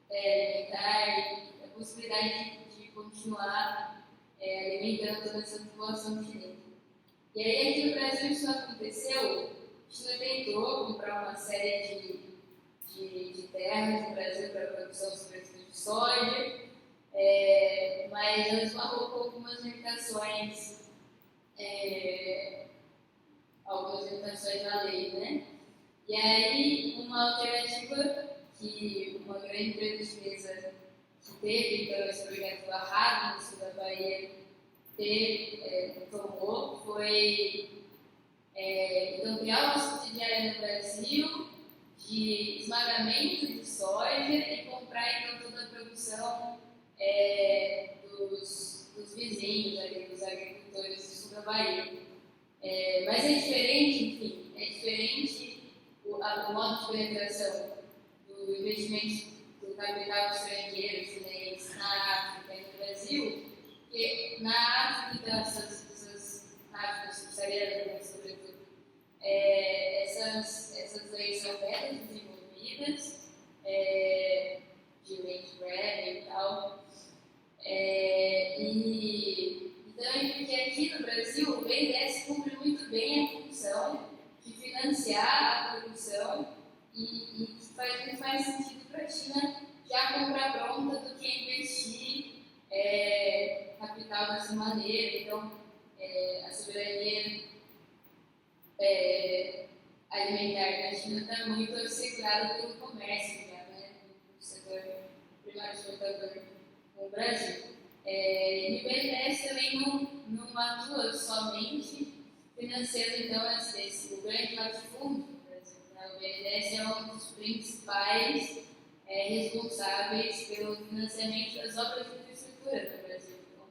alimentar e a possibilidade de continuar alimentando toda essa população chinesa. E aí aqui no Brasil isso aconteceu. A China tentou comprar uma série de terras no Brasil para a produção, sobretudo de soja, mas ela esbarrou com algumas limitações na lei, né? E aí, uma alternativa que uma grande empresa chinesa que teve, então, esse projeto barrado no sul da Bahia, tomou, foi então, criar uma subsidiária no Brasil de esmagamento de soja e comprar, então, toda a produção dos vizinhos, ali, dos agricultores do sul da Bahia. Mas é diferente, enfim, o modo de penetração do investimento do capital estrangeiro chinês na África e no Brasil, porque na África, essas África subsaariana, sobretudo, essas leis são bem desenvolvidas, de land grab e tal. Então, porque aqui no Brasil o BNDES cumpre muito bem a função de financiar a produção e faz muito mais sentido para a China já comprar pronta do que investir capital dessa maneira. Então, a soberania alimentar na China está muito assegurada pelo comércio, já, né, no setor primário exportador com o Brasil. E o BNDES também não atua somente financiando, então, o grande latifúndio do Brasil. Né? O BNDES é um dos principais responsáveis pelo financiamento das obras de infraestrutura no Brasil. Então,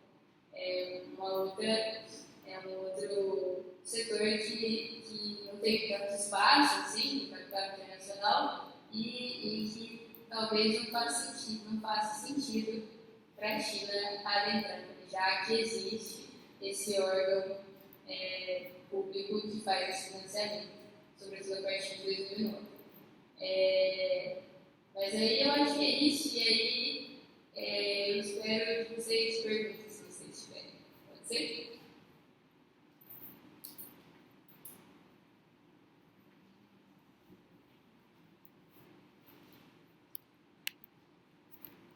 é um outro setor que não tem tanto espaço assim, no capital internacional e que talvez não faça sentido para a China adentrar, já que existe esse órgão público que faz esse financiamento, sobretudo a partir de 2009. Mas aí eu acho que é isso, e aí eu espero que vocês perguntem se vocês tiverem. Pode ser?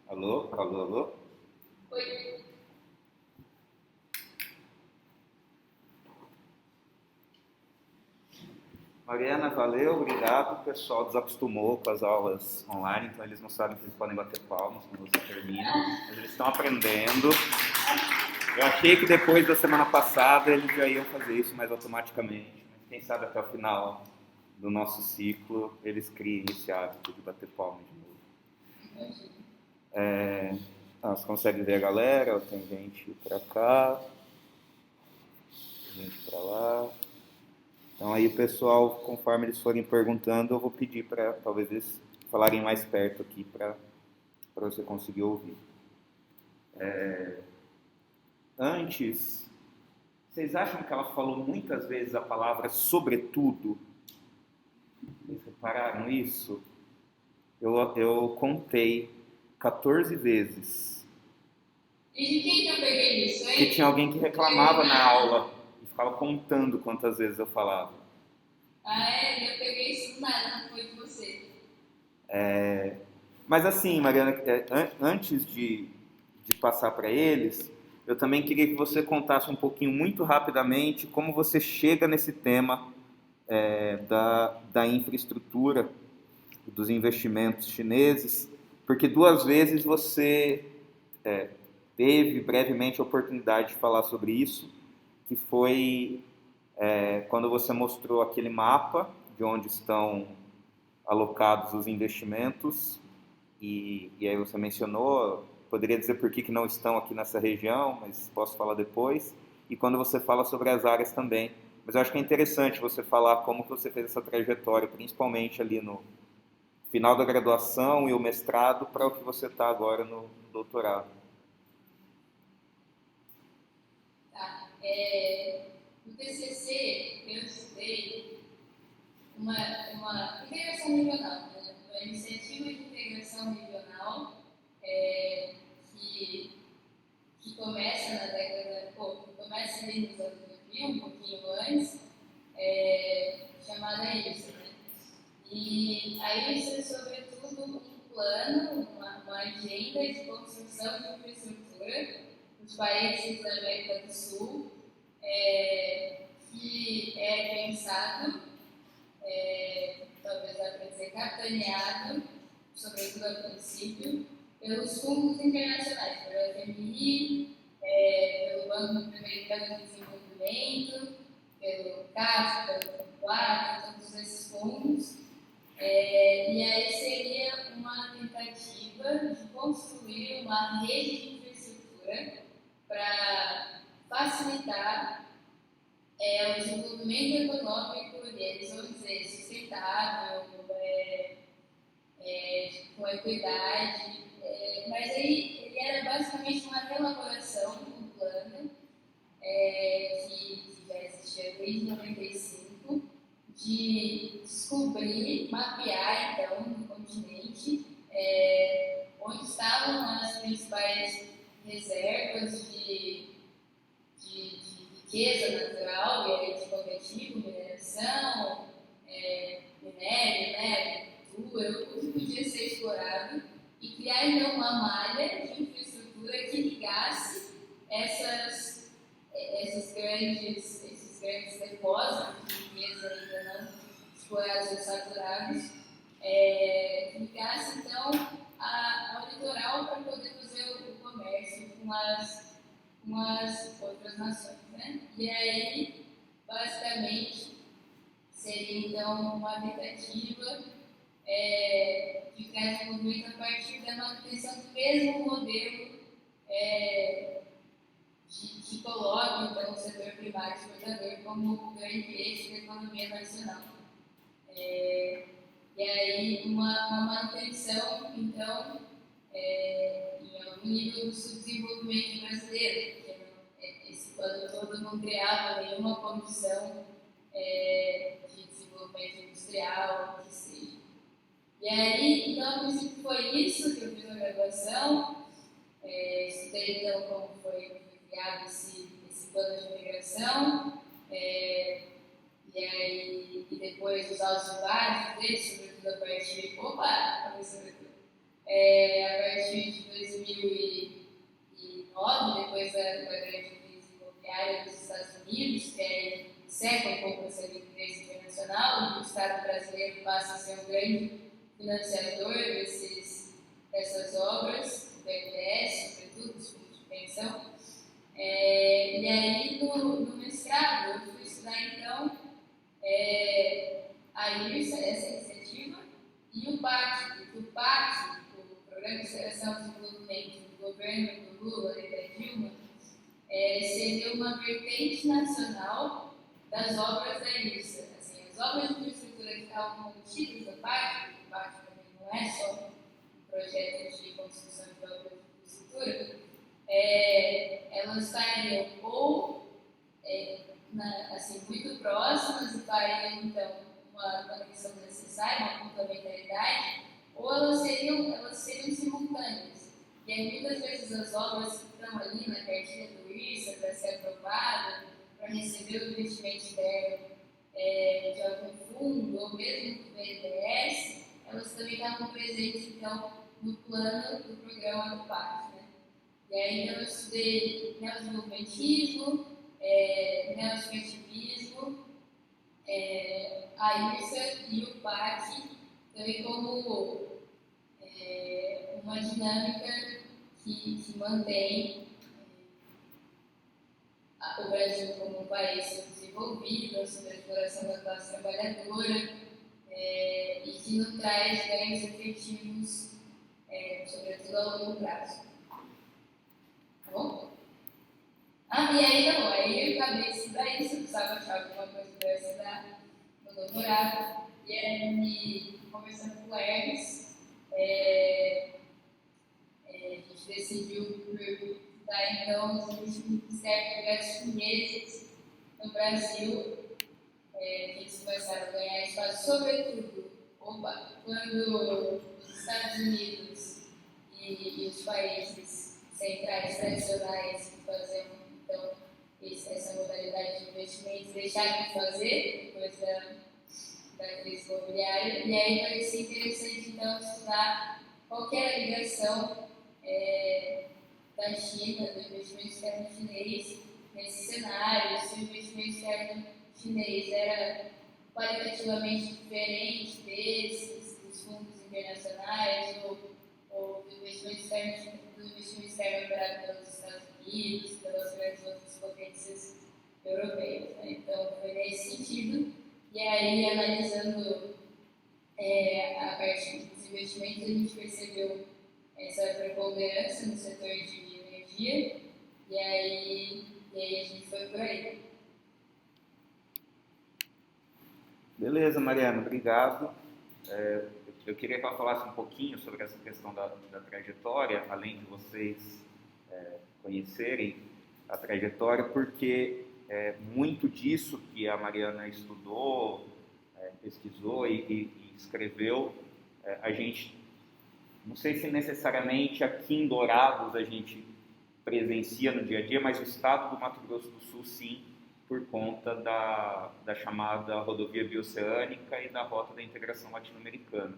Alô? Alô, alô? Oi. Mariana, valeu, obrigado. O pessoal desacostumou com as aulas online, então eles não sabem que eles podem bater palmas quando você termina, mas eles estão aprendendo. Eu achei que depois da semana passada eles já iam fazer isso mais automaticamente, mas quem sabe até o final do nosso ciclo eles criem esse hábito de bater palmas de novo. Você consegue ver a galera? Tem gente pra cá, gente pra lá. Então aí o pessoal, conforme eles forem perguntando, eu vou pedir para talvez eles falarem mais perto aqui para você conseguir ouvir. Antes, vocês acham que ela falou muitas vezes a palavra sobretudo? Vocês repararam isso? Eu contei 14 vezes. E de quem que eu peguei isso, hein? Porque tinha alguém que reclamava na aula e ficava contando quantas vezes eu falava. Eu peguei isso do nada, não foi de você. Mas assim, Mariana, antes de passar para eles, eu também queria que você contasse um pouquinho, muito rapidamente, como você chega nesse tema da infraestrutura, dos investimentos chineses, porque 2 vezes você teve brevemente a oportunidade de falar sobre isso, que foi quando você mostrou aquele mapa de onde estão alocados os investimentos, e aí você mencionou, poderia dizer por que não estão aqui nessa região, mas posso falar depois, e quando você fala sobre as áreas também. Mas eu acho que é interessante você falar como que você fez essa trajetória, principalmente ali no final da graduação e o mestrado, para o que você está agora no doutorado. Tá. No TCC, eu estudei uma integração regional, né? Uma iniciativa de integração regional que começa na década, que começa ali nos anos 2000, um pouquinho antes, chamada IRSA, né? E a IRSA é, sobretudo, um plano, uma agenda de construção de infraestrutura nos países da América do Sul, que é pensado, talvez dá para dizer, capitaneado, sobretudo a princípio, pelos fundos internacionais, pelo FMI, pelo Banco Interamericano de Desenvolvimento, pelo CAF, pelo FONCAR, todos esses fundos. E aí seria uma tentativa de construir uma rede de infraestrutura para facilitar o desenvolvimento econômico deles, vamos dizer, sustentável, com equidade, mas aí ele era basicamente uma reelaboração do plano que já existia desde 1995, de descobrir, mapear então no continente onde estavam as principais reservas de riqueza natural, e aí de qualquer tipo, mineração, minério, agricultura, tudo podia ser explorado, e criar então uma malha de infraestrutura que ligasse esses grandes depósitos de riqueza ainda não explorados ou saturados, ligasse então ao litoral para poder fazer o comércio com as outras nações, né? E aí, basicamente, seria então uma tentativa de desenvolvimento a partir da manutenção do mesmo modelo que coloca então o setor primário exportador como o grande eixo da economia nacional. E aí uma manutenção então em algum nível do subdesenvolvimento brasileiro, porque esse plano todo não criava nenhuma condição de desenvolvimento industrial, que seja. E aí, então, a princípio foi isso que eu fiz na graduação. Estudei então como foi criado esse plano de integração, e depois os altos e baixos dele, sobretudo a partir de 2009, depois da grande crise imobiliária dos Estados Unidos, que aí seca um pouco essa crise internacional, e o Estado brasileiro passa a ser um grande financiador dessas obras, do BNDES, sobretudo, dos fundos de pensão. E aí, no mestrado, eu fui estudar, então, a IRSA, essa iniciativa, e o PAC, porque o PAC, o Programa de Aceleração e Desenvolvimento do governo do Lula e da Dilma, seria uma vertente nacional das obras da IRSA. Assim, as obras de infraestrutura que estavam contidas no PAC, porque o PAC também não é só um projeto de construção de obras de infraestrutura, elas estariam ou muito próximas e fariam então uma conexão necessária, uma complementaridade, ou elas seriam simultâneas. E aí muitas vezes as obras que estão ali na cartilha do IRSA para ser aprovada, para receber o investimento externo de algum fundo, ou mesmo do BNDES, elas também estavam presentes então no plano do programa do PAC. Né? E aí então eu estudei neodesenvolvimentismo, neoextrativismo, a IRSA e o PAC também como uma dinâmica que mantém o Brasil como um país subdesenvolvido, sob a exploração da classe trabalhadora, e que não traz ganhos efetivos, sobretudo a longo prazo. Tá bom? E aí, tá bom, aí eu acabei de estudar isso, eu precisava achar alguma coisa para estudar no doutorado, e aí, me conversando com o Hermes, a gente decidiu estudar então os ministérios de projetos chineses no Brasil, que eles começaram a ganhar espaço, sobretudo, quando os Estados Unidos e os países centrais tradicionais que faziam então essa modalidade de investimentos deixaram de fazer depois da crise imobiliária, e aí parecia interessante então estudar qual que era a ligação da China, do investimento externo chinês nesse cenário, se o investimento externo chinês era qualitativamente diferente dos fundos internacionais ou do investimento externo operado pelos Estados Unidos, pelas grandes outras potências europeias. Né? Então, foi nesse sentido. E aí, analisando a partir dos investimentos, a gente percebeu essa preponderância no setor de energia, e aí a gente foi por aí. Beleza, Mariana, obrigado. Eu queria que ela falasse um pouquinho sobre essa questão da trajetória, além de vocês conhecerem a trajetória, porque muito disso que a Mariana estudou, pesquisou e escreveu, a gente, não sei se necessariamente aqui em Dourados a gente presencia no dia a dia, mas o estado do Mato Grosso do Sul, sim, por conta da chamada rodovia bioceânica e da rota da integração latino-americana.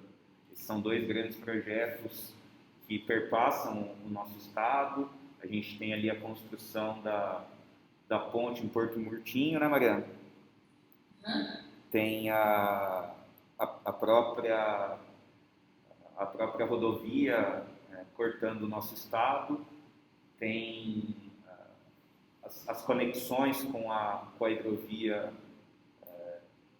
Esses são dois grandes projetos que perpassam o nosso estado. A gente tem ali a construção da da ponte em Porto Murtinho, né, Mariana? Tem a própria rodovia cortando o nosso estado, tem as conexões com a hidrovia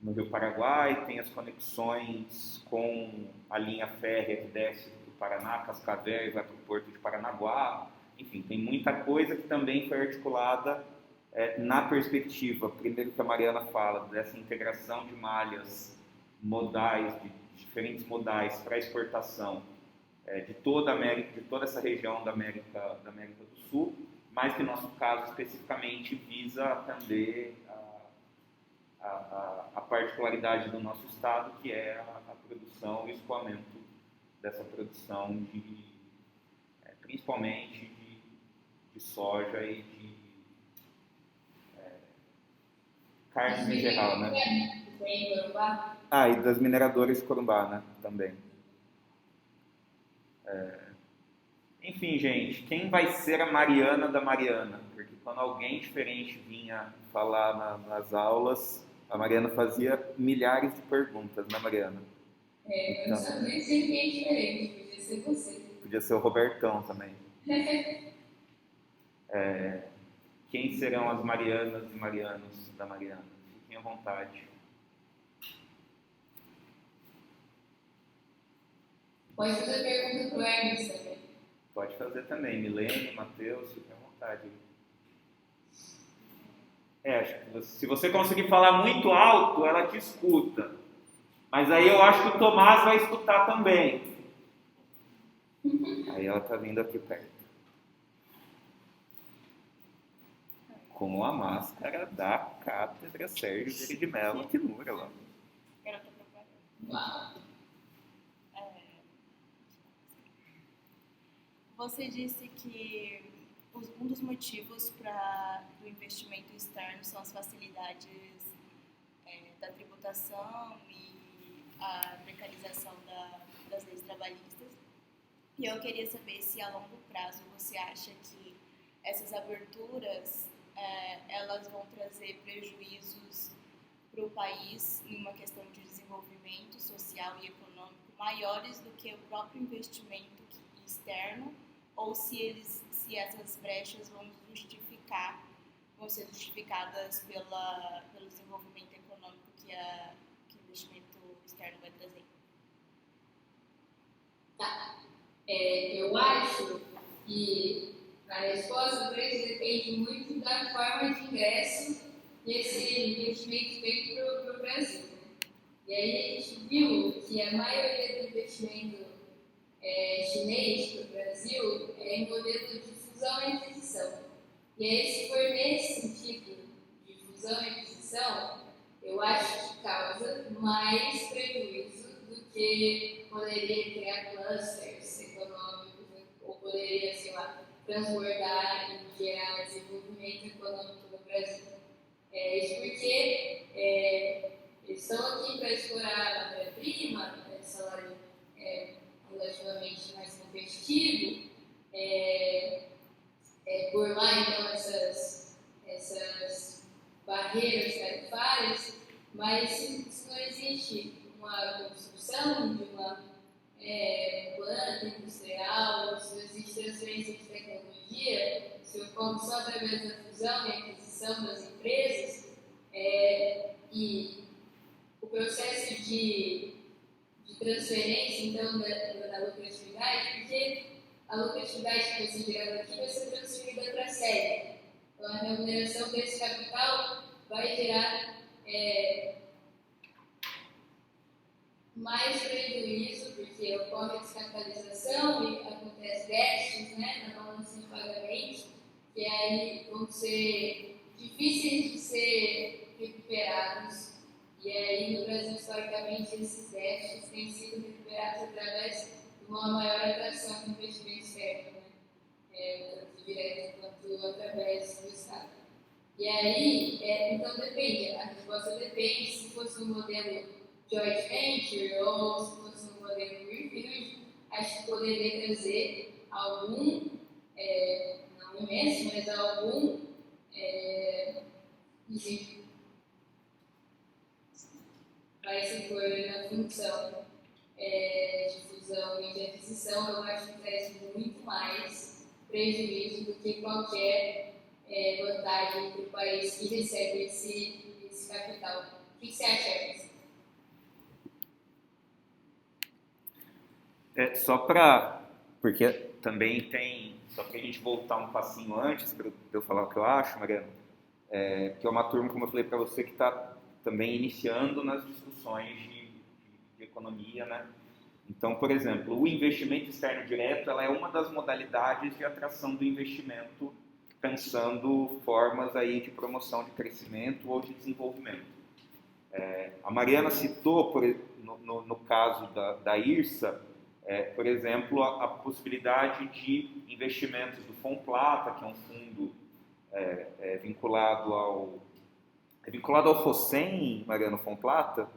no Rio Paraguai, tem as conexões com a linha férrea que desce do Paraná, Cascavel, e vai para o porto de Paranaguá. Enfim, tem muita coisa que também foi articulada na perspectiva, primeiro que a Mariana fala, dessa integração de malhas modais, de diferentes modais para exportação de toda a América, de toda essa região da América do Sul, mas que no nosso caso especificamente visa atender a particularidade do nosso estado, que é a produção e o escoamento dessa produção principalmente de soja e de carnes em geral, né? E das mineradoras de Corumbá, né? Também. Enfim, gente, quem vai ser a Mariana da Mariana? Porque quando alguém diferente vinha falar nas aulas, a Mariana fazia milhares de perguntas, né, Mariana? Eu não sabia ser quem é diferente, podia ser você. Podia ser o Robertão também. Quem serão as Marianas e Marianos da Mariana? Fiquem à vontade. Pode fazer pergunta para o Hermes também. Pode fazer também. Milene, Matheus, fiquem à vontade. Acho que se você conseguir falar muito alto, ela te escuta. Mas aí eu acho que o Tomás vai escutar também. Aí ela está vindo aqui perto. Com a máscara da Cátedra Sérgio Vieira de Mello, que número lá. Você disse que um dos motivos do investimento externo são as facilidades da tributação e a precarização das leis trabalhistas. E eu queria saber se a longo prazo você acha que essas aberturas elas vão trazer prejuízos para o país em uma questão de desenvolvimento social e econômico maiores do que o próprio investimento externo, ou se essas brechas vão ser justificadas pelo desenvolvimento econômico que o investimento externo vai trazer. Eu acho que a resposta para isso depende muito da forma de ingresso que esse investimento vem para o Brasil. E aí a gente viu que a maioria do investimento chinês para o Brasil é em modelo de fusão e aquisição. E aí, se for nesse sentido de fusão e aquisição, eu acho que causa mais prejuízo do que poderia criar clusters econômicos, ou poderia, transbordar e gerar desenvolvimento econômico no Brasil. Isso porque eles estão aqui para explorar a matéria-prima, salário relativamente mais competitivo, por lá, então, essas barreiras tarifárias, mas se não existe uma construção de uma planta industrial, se não existe transferência de tecnologia, se ocorre só através da fusão e aquisição das empresas, e o processo de transferência, então, da lucratividade, porque a lucratividade que vai ser gerada aqui vai ser transferida para a sede. Então, a remuneração desse capital vai gerar mais prejuízo, porque ocorre descapitalização e acontece déficits na balança de pagamento, que aí vão ser difíceis de ser recuperados. E aí, no Brasil, historicamente, esses déficits têm sido recuperados através de uma maior atração do investimento externo, tanto direto quanto através do Estado. E aí, então depende, a resposta depende se fosse um modelo joint venture ou se fosse um modelo greenfield, acho que poderia trazer algum, não imenso, mas algum Existe mas se for na função de fusão e de aquisição, eu acho que traz muito mais prejuízo do que qualquer vantagem para o país que recebe esse capital. O que você acha disso? Porque também tem, só para a gente voltar um passinho antes, para eu falar o que eu acho, Mariana, que é uma turma, como eu falei para você, que está também iniciando nas discussões de economia, né? Então, por exemplo, o investimento externo direto, ela é uma das modalidades de atração do investimento, pensando formas aí de promoção de crescimento ou de desenvolvimento. A Mariana citou, no caso da IRSA, por exemplo, a possibilidade de investimentos do Fomplata, que é um fundo vinculado ao FOSEM, Mariano Fomplata?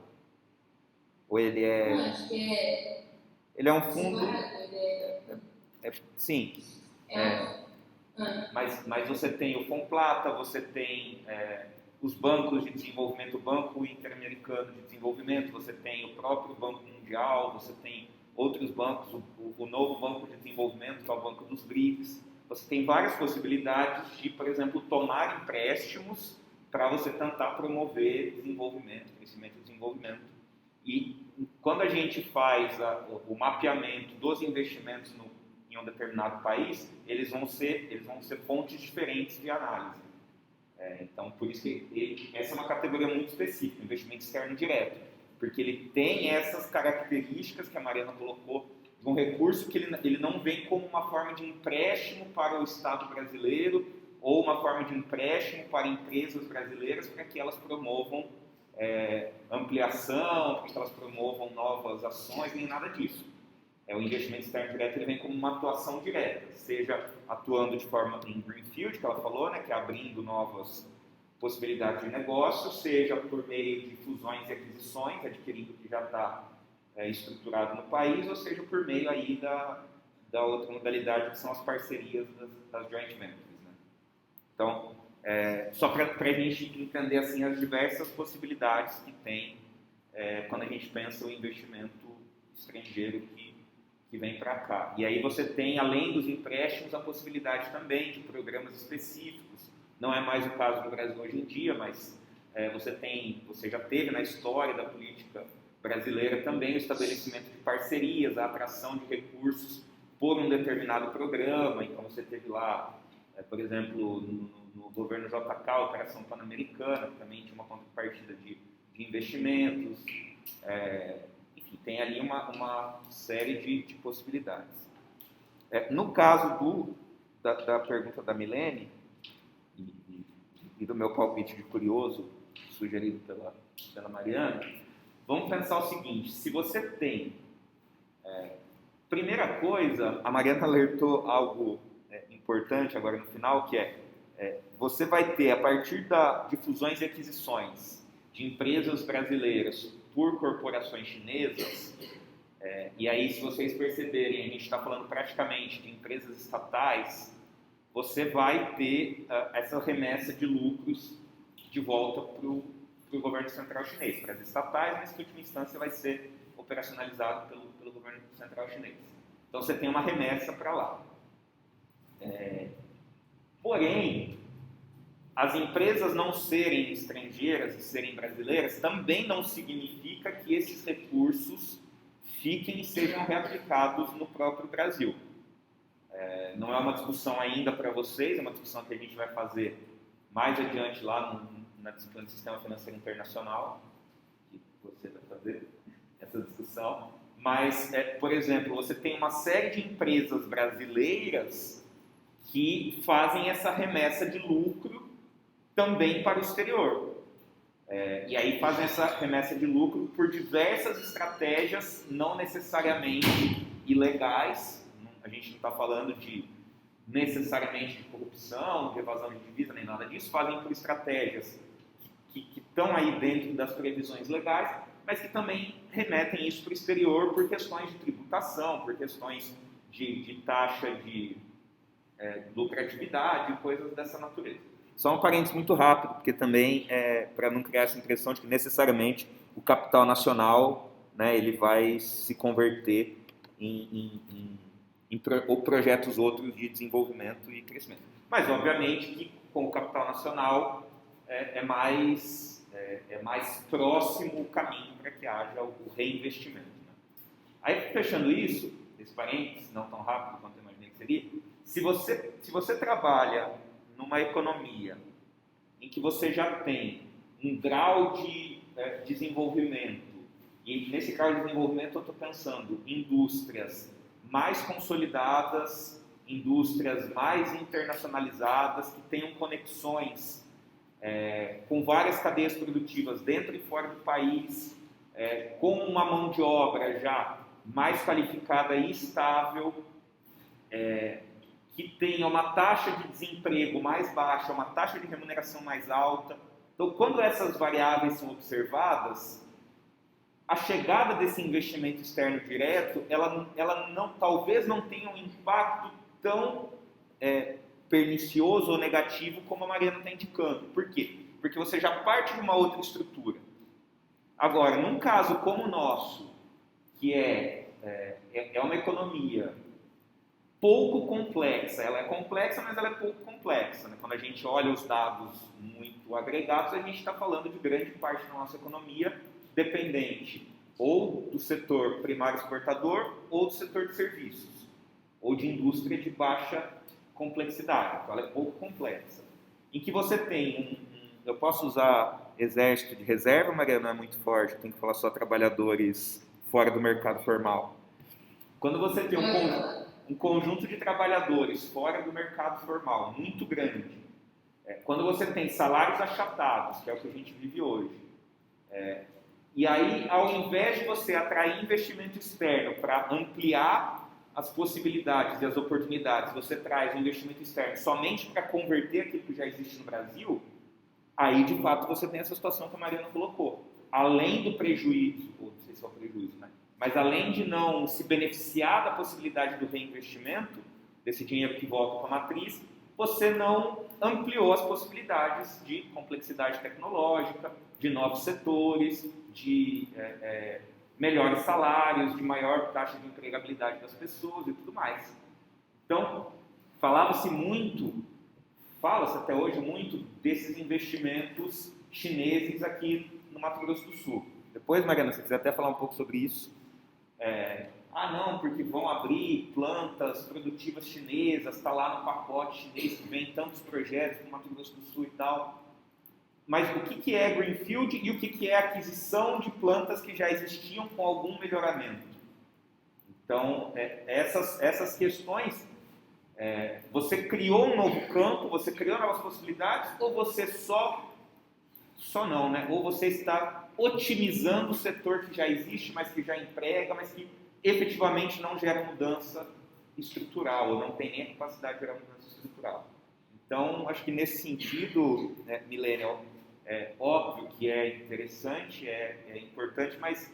Ou ele é... Eu acho que Ele é um fundo... Sim. Mas você tem o Fomplata, você tem os bancos de desenvolvimento, o Banco Interamericano de Desenvolvimento, você tem o próprio Banco Mundial, você tem outros bancos, o novo Banco de Desenvolvimento, que é o Banco dos BRICS. Você tem várias possibilidades de, por exemplo, tomar empréstimos para você tentar promover desenvolvimento, crescimento e desenvolvimento. E quando a gente faz o mapeamento dos investimentos em um determinado país, eles vão ser fontes diferentes de análise. Então, por isso que essa é uma categoria muito específica, investimento externo direto, porque ele tem essas características que a Mariana colocou, de um recurso que ele não vem como uma forma de empréstimo para o Estado brasileiro ou uma forma de empréstimo para empresas brasileiras para que elas promovam ampliação, para que elas promovam novas ações, nem nada disso. O investimento externo direto ele vem como uma atuação direta, seja atuando de forma em greenfield, que ela falou, né, que é abrindo novas possibilidades de negócio, seja por meio de fusões e aquisições, adquirindo o que já está estruturado no país, ou seja por meio aí da outra modalidade, que são as parcerias das joint ventures. Né? Então, só para a gente entender assim, as diversas possibilidades que tem quando a gente pensa o investimento estrangeiro que vem para cá. E aí você tem, além dos empréstimos, a possibilidade também de programas específicos. Não é mais o caso do Brasil hoje em dia, mas você já teve na história da política brasileira também o estabelecimento de parcerias, a atração de recursos por um determinado programa. Então você teve lá, por exemplo, no governo JK, a Operação Pan-Americana, que também tinha uma contrapartida de investimentos. Enfim, tem ali uma série de possibilidades. No caso da pergunta da Milene e do meu palpite de curioso, sugerido pela Mariana, vamos pensar o seguinte: se você tem... primeira coisa, a Mariana alertou algo importante agora no final, que você vai ter, a partir de fusões e aquisições de empresas brasileiras por corporações chinesas, e aí, se vocês perceberem, a gente está falando praticamente de empresas estatais, você vai ter essa remessa de lucros de volta para o governo central chinês, para as estatais, mas que, em última instância, vai ser operacionalizado pelo governo central chinês. Então, você tem uma remessa para lá. Porém, as empresas não serem estrangeiras e serem brasileiras também não significa que esses recursos fiquem e sejam reaplicados no próprio Brasil. Não é uma discussão ainda para vocês, é uma discussão que a gente vai fazer mais adiante lá na disciplina de Sistema Financeiro Internacional, que você vai fazer essa discussão. Mas, por exemplo, você tem uma série de empresas brasileiras que fazem essa remessa de lucro também para o exterior. E aí fazem essa remessa de lucro por diversas estratégias, não necessariamente ilegais. A gente não está falando necessariamente de corrupção, de evasão de divisa, nem nada disso. Fazem por estratégias que estão aí dentro das previsões legais, mas que também remetem isso para o exterior por questões de tributação, por questões de taxa de lucratividade, coisas dessa natureza. Só um parênteses muito rápido, porque também, para não criar essa impressão de que necessariamente o capital nacional, né, ele vai se converter ou projetos outros de desenvolvimento e crescimento. Mas, obviamente, que com o capital nacional é mais próximo o caminho para que haja o reinvestimento. Né? Aí, fechando isso, esse parênteses, não tão rápido quanto eu imaginei que seria, se você trabalha numa economia em que você já tem um grau de desenvolvimento, e nesse grau de desenvolvimento eu estou pensando em indústrias mais consolidadas, indústrias mais internacionalizadas, que tenham conexões com várias cadeias produtivas dentro e fora do país, com uma mão de obra já mais qualificada e estável, que tenha uma taxa de desemprego mais baixa, uma taxa de remuneração mais alta. Então, quando essas variáveis são observadas, a chegada desse investimento externo direto, ela talvez não tenha um impacto tão pernicioso ou negativo como a Mariana está indicando. Por quê? Porque você já parte de uma outra estrutura. Agora, num caso como o nosso, que é uma economia pouco complexa, ela é complexa, mas ela é pouco complexa. Né? Quando a gente olha os dados muito agregados, a gente está falando de grande parte da nossa economia dependente ou do setor primário exportador ou do setor de serviços, ou de indústria de baixa complexidade. Então, ela é pouco complexa. Em que você tem eu posso usar exército de reserva, Maria, não é muito forte, tem que falar só trabalhadores fora do mercado formal. Quando você tem um conjunto de trabalhadores fora do mercado formal muito grande, quando você tem salários achatados, que é o que a gente vive hoje, e aí, ao invés de você atrair investimento externo para ampliar as possibilidades e as oportunidades, você traz um investimento externo somente para converter aquilo que já existe no Brasil, aí, de fato, você tem essa situação que a Mariana colocou. Além do prejuízo, ou não sei se é o prejuízo, né? Mas além de não se beneficiar da possibilidade do reinvestimento, desse dinheiro que volta para a matriz, você não ampliou as possibilidades de complexidade tecnológica, de novos setores, de melhores salários, de maior taxa de empregabilidade das pessoas e tudo mais. Então, fala-se até hoje muito desses investimentos chineses aqui no Mato Grosso do Sul. Depois, Mariana, se quiser até falar um pouco sobre isso. Não, porque vão abrir plantas produtivas chinesas, está lá no pacote chinês que vem tantos projetos no Mato Grosso do Sul e tal. Mas o que é Greenfield e o que é aquisição de plantas que já existiam com algum melhoramento? Então, essas questões, você criou um novo campo, você criou novas possibilidades, ou você só não, né? Ou você está otimizando o setor que já existe, mas que já emprega, mas que efetivamente não gera mudança estrutural, ou não tem nem a capacidade de gerar mudança estrutural. Então, acho que nesse sentido, Millennial, é óbvio que é interessante, é importante, mas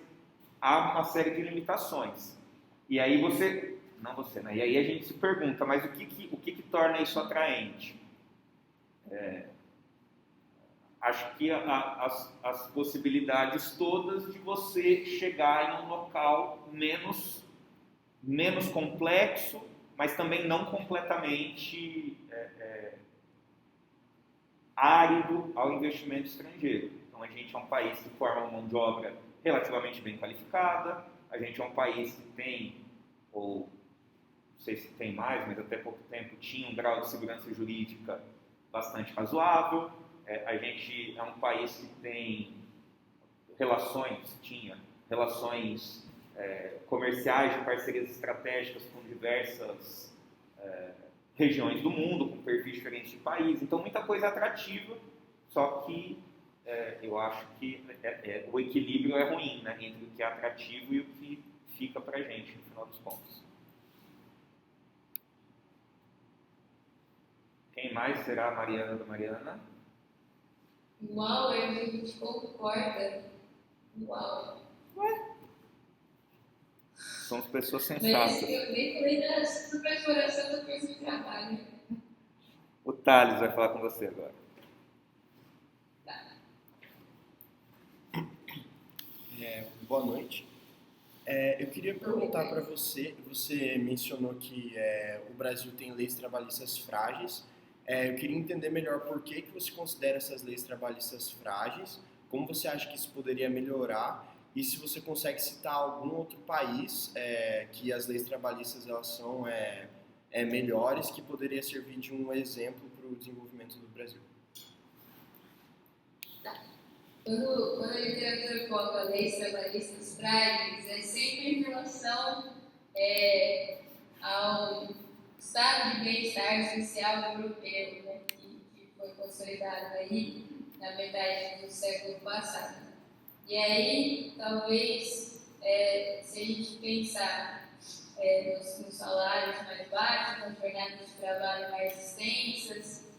há uma série de limitações. E aí né? E aí a gente se pergunta, mas o que torna isso atraente? Acho que as possibilidades todas de você chegar em um local menos complexo, mas também não completamente árido ao investimento estrangeiro. Então, a gente é um país que forma uma mão de obra relativamente bem qualificada, a gente é um país que tem, ou não sei se tem mais, mas até pouco tempo tinha um grau de segurança jurídica bastante razoável. A gente é um país que tem tinha relações comerciais de parcerias estratégicas com diversas regiões do mundo, com perfis diferentes de país. Então, muita coisa atrativa, só que eu acho que o equilíbrio é ruim, né, entre o que é atrativo e o que fica para a gente, no final dos contos. Quem mais será a Mariana da Mariana? Uau, a gente concorda. Uau. Somos pessoas Mas sensatas. eu nem falei da superexploração do curso de trabalho. O Thales vai falar com você agora. boa noite. Eu queria perguntar para você, você mencionou que o Brasil tem leis trabalhistas frágeis. Eu queria entender melhor por que você considera essas leis trabalhistas frágeis, como você acha que isso poderia melhorar e se você consegue citar algum outro país que as leis trabalhistas elas são melhores, que poderia servir de um exemplo para o desenvolvimento do Brasil. Quando a literatura coloca leis trabalhistas frágeis, é sempre em relação ao estado de bem-estar social europeu, né, que foi consolidado aí na metade do século passado. E aí, talvez, se a gente pensar nos salários mais baixos, nas jornadas de trabalho mais extensas,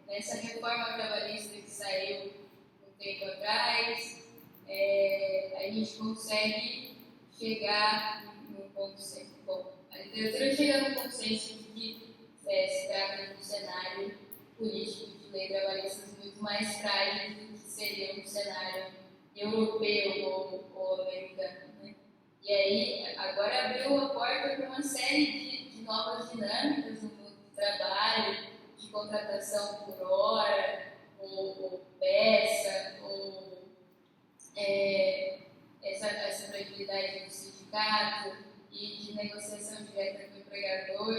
nessa reforma trabalhista que saiu um tempo atrás, a gente consegue chegar num consenso. Bom, a literatura chega no consenso de que se trata de um cenário político de lei trabalhista muito mais frágil do que seria um cenário europeu ou americano. Né? E aí, agora abriu a porta para uma série de novas dinâmicas no mundo do trabalho, de contratação por hora, ou peça, ou essa fragilidade do sindicato e de negociação direta com o empregador.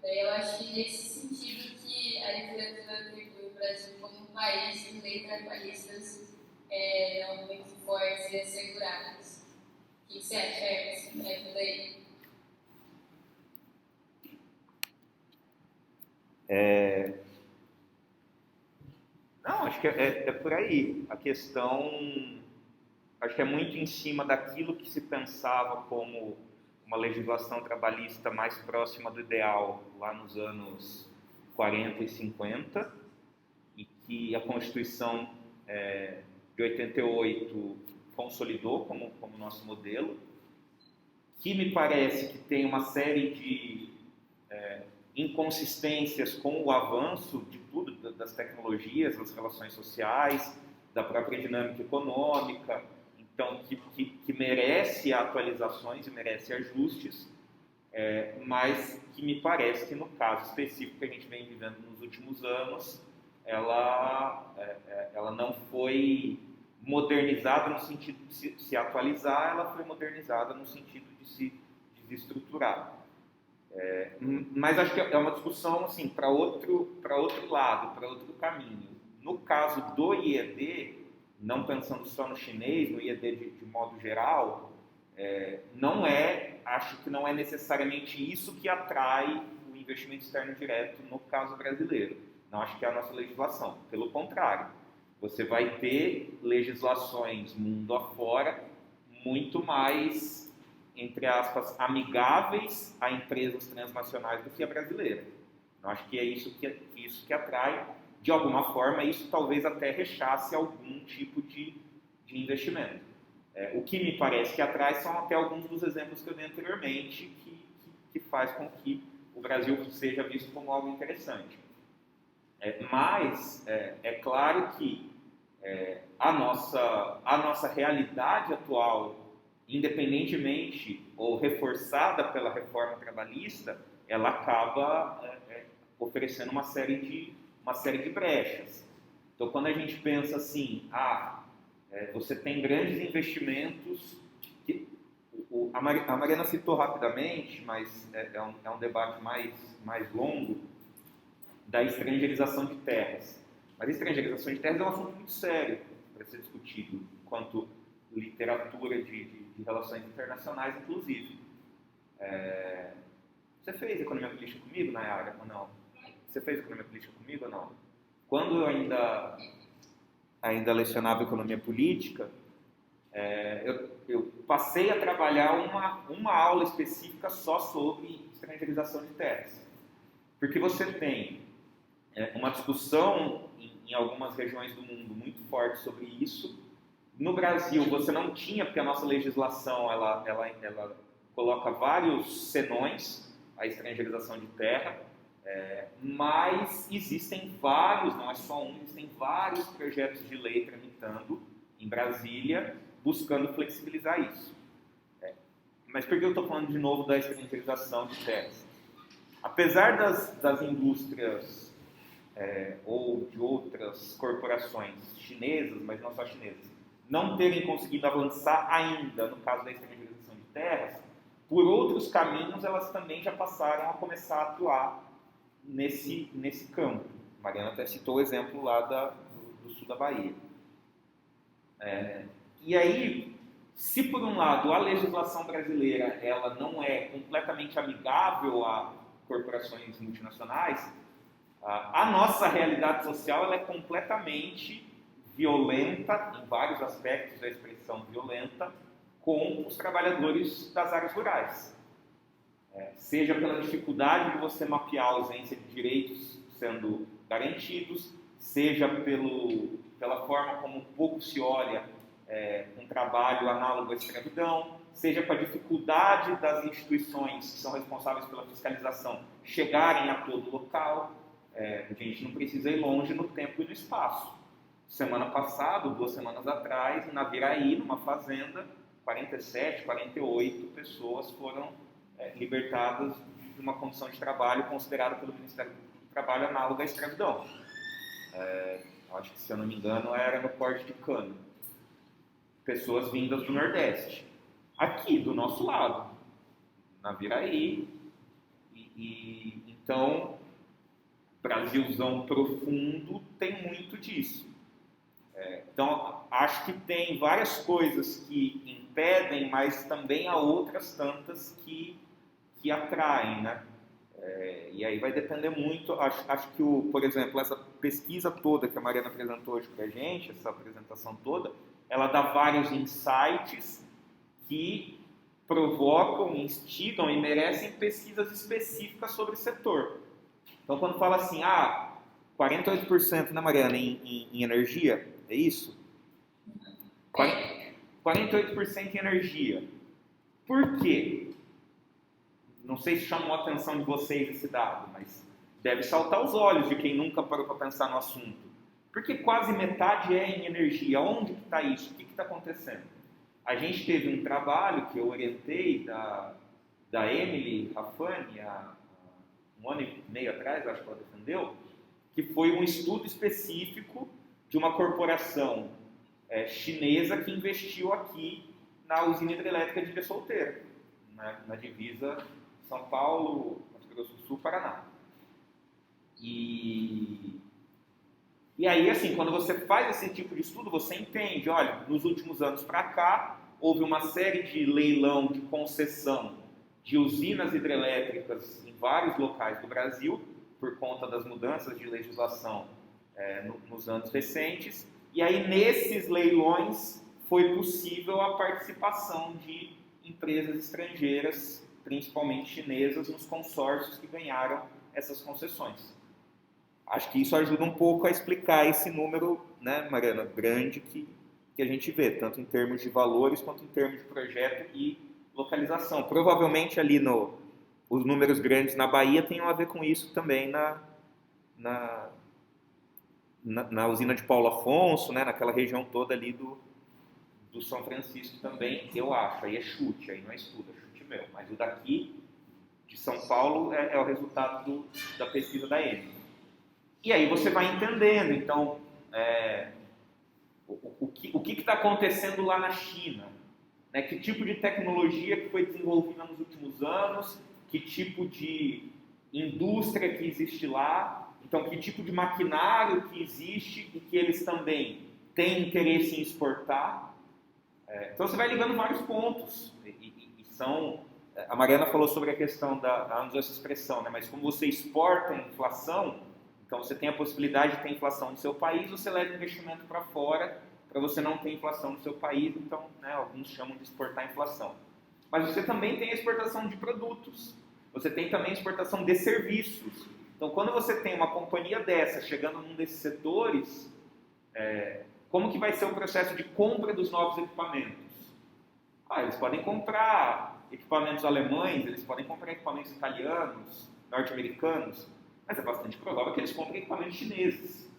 Eu acho que nesse sentido que a literatura atribui o Brasil como um país de leis trabalhistas não muito fortes e asseguradas. O que você acha, Hermes? Me ajuda aí. Não, acho que é por aí. A questão, acho que é muito em cima daquilo que se pensava como uma legislação trabalhista mais próxima do ideal lá nos anos 40 e 50, e que a Constituição de 88 consolidou como nosso modelo, que me parece que tem uma série de inconsistências com o avanço de tudo, das tecnologias, das relações sociais, da própria dinâmica econômica, então que merece atualizações e merece ajustes, mas que me parece que no caso específico que a gente vem vivendo nos últimos anos, ela não foi modernizada no sentido de se atualizar, ela foi modernizada no sentido de se desestruturar. Mas acho que é uma discussão assim, para outro lado, para outro caminho. No caso do IED, não pensando só no chinês, no IED de modo geral, acho que não é necessariamente isso que atrai o investimento externo direto no caso brasileiro. Não acho que é a nossa legislação. Pelo contrário, você vai ter legislações mundo afora muito mais, entre aspas, amigáveis a empresas transnacionais do que a brasileira. Eu acho que é isso que atrai. De alguma forma, isso talvez até rechace algum tipo de investimento. O que me parece que atrai são até alguns dos exemplos que eu dei anteriormente, que faz com que o Brasil seja visto como algo interessante. Mas é claro que a nossa realidade atual, independentemente ou reforçada pela reforma trabalhista, ela acaba oferecendo uma série de brechas. Então, quando a gente pensa assim, você tem grandes investimentos, a Mariana citou rapidamente, mas é um debate mais longo, da estrangeirização de terras. Mas a estrangeirização de terras é um assunto muito sério para ser discutido, enquanto literatura de relações internacionais, inclusive. Você fez economia política comigo, Nayara, ou não? Você fez economia política comigo ou não? Quando eu ainda lecionava economia política, eu passei a trabalhar uma aula específica só sobre estrangeirização de terras. Porque você tem uma discussão em algumas regiões do mundo muito forte sobre isso. No Brasil, você não tinha, porque a nossa legislação ela coloca vários senões à estrangeirização de terra, mas existem vários, não é só um, existem vários projetos de lei tramitando em Brasília buscando flexibilizar isso. Mas por que eu estou falando de novo da estrangerização de terras? Apesar das indústrias ou de outras corporações chinesas, mas não só chinesas, não terem conseguido avançar ainda no caso da estrangerização de terras, por outros caminhos elas também já passaram a começar a atuar nesse campo. A Mariana até citou o exemplo lá do sul da Bahia. E aí, se por um lado a legislação brasileira ela não é completamente amigável a corporações multinacionais, a nossa realidade social ela é completamente violenta, em vários aspectos da expressão violenta, com os trabalhadores das áreas rurais. Seja pela dificuldade de você mapear a ausência de direitos sendo garantidos, seja pela forma como pouco se olha um trabalho análogo à escravidão, seja com a dificuldade das instituições que são responsáveis pela fiscalização chegarem a todo local. A gente não precisa ir longe no tempo e no espaço. Semana passada, 2 semanas atrás, em Naviraí, numa fazenda, 47, 48 pessoas foram libertadas de uma condição de trabalho considerada pelo Ministério do Trabalho análoga à escravidão. Acho que, se eu não me engano, era no corte de cana. Pessoas vindas do Nordeste. Aqui, do nosso lado, Naviraí. Então, Brasilzão profundo tem muito disso. Então, acho que tem várias coisas que impedem, mas também há outras tantas que atraem, né? E aí vai depender muito. Acho que, por exemplo, essa pesquisa toda que a Mariana apresentou hoje para a gente, essa apresentação toda, ela dá vários insights que provocam, instigam e merecem pesquisas específicas sobre o setor. Então, quando fala assim, 48%, né, Mariana, em energia, é isso? 48% em energia. Por quê? Não sei se chamou a atenção de vocês esse dado, mas deve saltar aos olhos de quem nunca parou para pensar no assunto. Porque quase metade é em energia. Onde que está isso? O que está acontecendo? A gente teve um trabalho que eu orientei da Emily Rafani, há 1 ano e meio atrás, acho que ela defendeu, que foi um estudo específico de uma corporação chinesa que investiu aqui na usina hidrelétrica de Ilha Solteira, na divisa São Paulo, Mato Grosso do Sul, Paraná. E aí, assim, quando você faz esse tipo de estudo, você entende, olha, nos últimos anos para cá, houve uma série de leilão de concessão de usinas hidrelétricas em vários locais do Brasil, por conta das mudanças de legislação nos anos recentes. E aí, nesses leilões, foi possível a participação de empresas estrangeiras, principalmente chinesas, nos consórcios que ganharam essas concessões. Acho que isso ajuda um pouco a explicar esse número, né, Mariana, grande que a gente vê, tanto em termos de valores quanto em termos de projeto e localização. Provavelmente ali os números grandes na Bahia tenham a ver com isso também na usina de Paulo Afonso, né, naquela região toda ali do São Francisco também, eu acho. Aí é chute, aí não é estudo, é chute meu. Mas o daqui, de São Paulo, é o resultado da pesquisa da EME. E aí você vai entendendo, então, o que está acontecendo lá na China, né? Que tipo de tecnologia que foi desenvolvida nos últimos anos, que tipo de indústria que existe lá, então que tipo de maquinário que existe e que eles também têm interesse em exportar. Então você vai ligando vários pontos e são... A Mariana falou sobre a questão ela não usou essa expressão, né? Mas como você exporta a inflação, então você tem a possibilidade de ter inflação no seu país, você leva investimento para fora para você não ter inflação no seu país, então, né, alguns chamam de exportar a inflação. Mas você também tem a exportação de produtos, você tem também a exportação de serviços. Então, quando você tem uma companhia dessa chegando num desses setores, como que vai ser o processo de compra dos novos equipamentos? Eles podem comprar equipamentos alemães, eles podem comprar equipamentos italianos, norte-americanos, mas é bastante provável que eles comprem equipamentos chineses.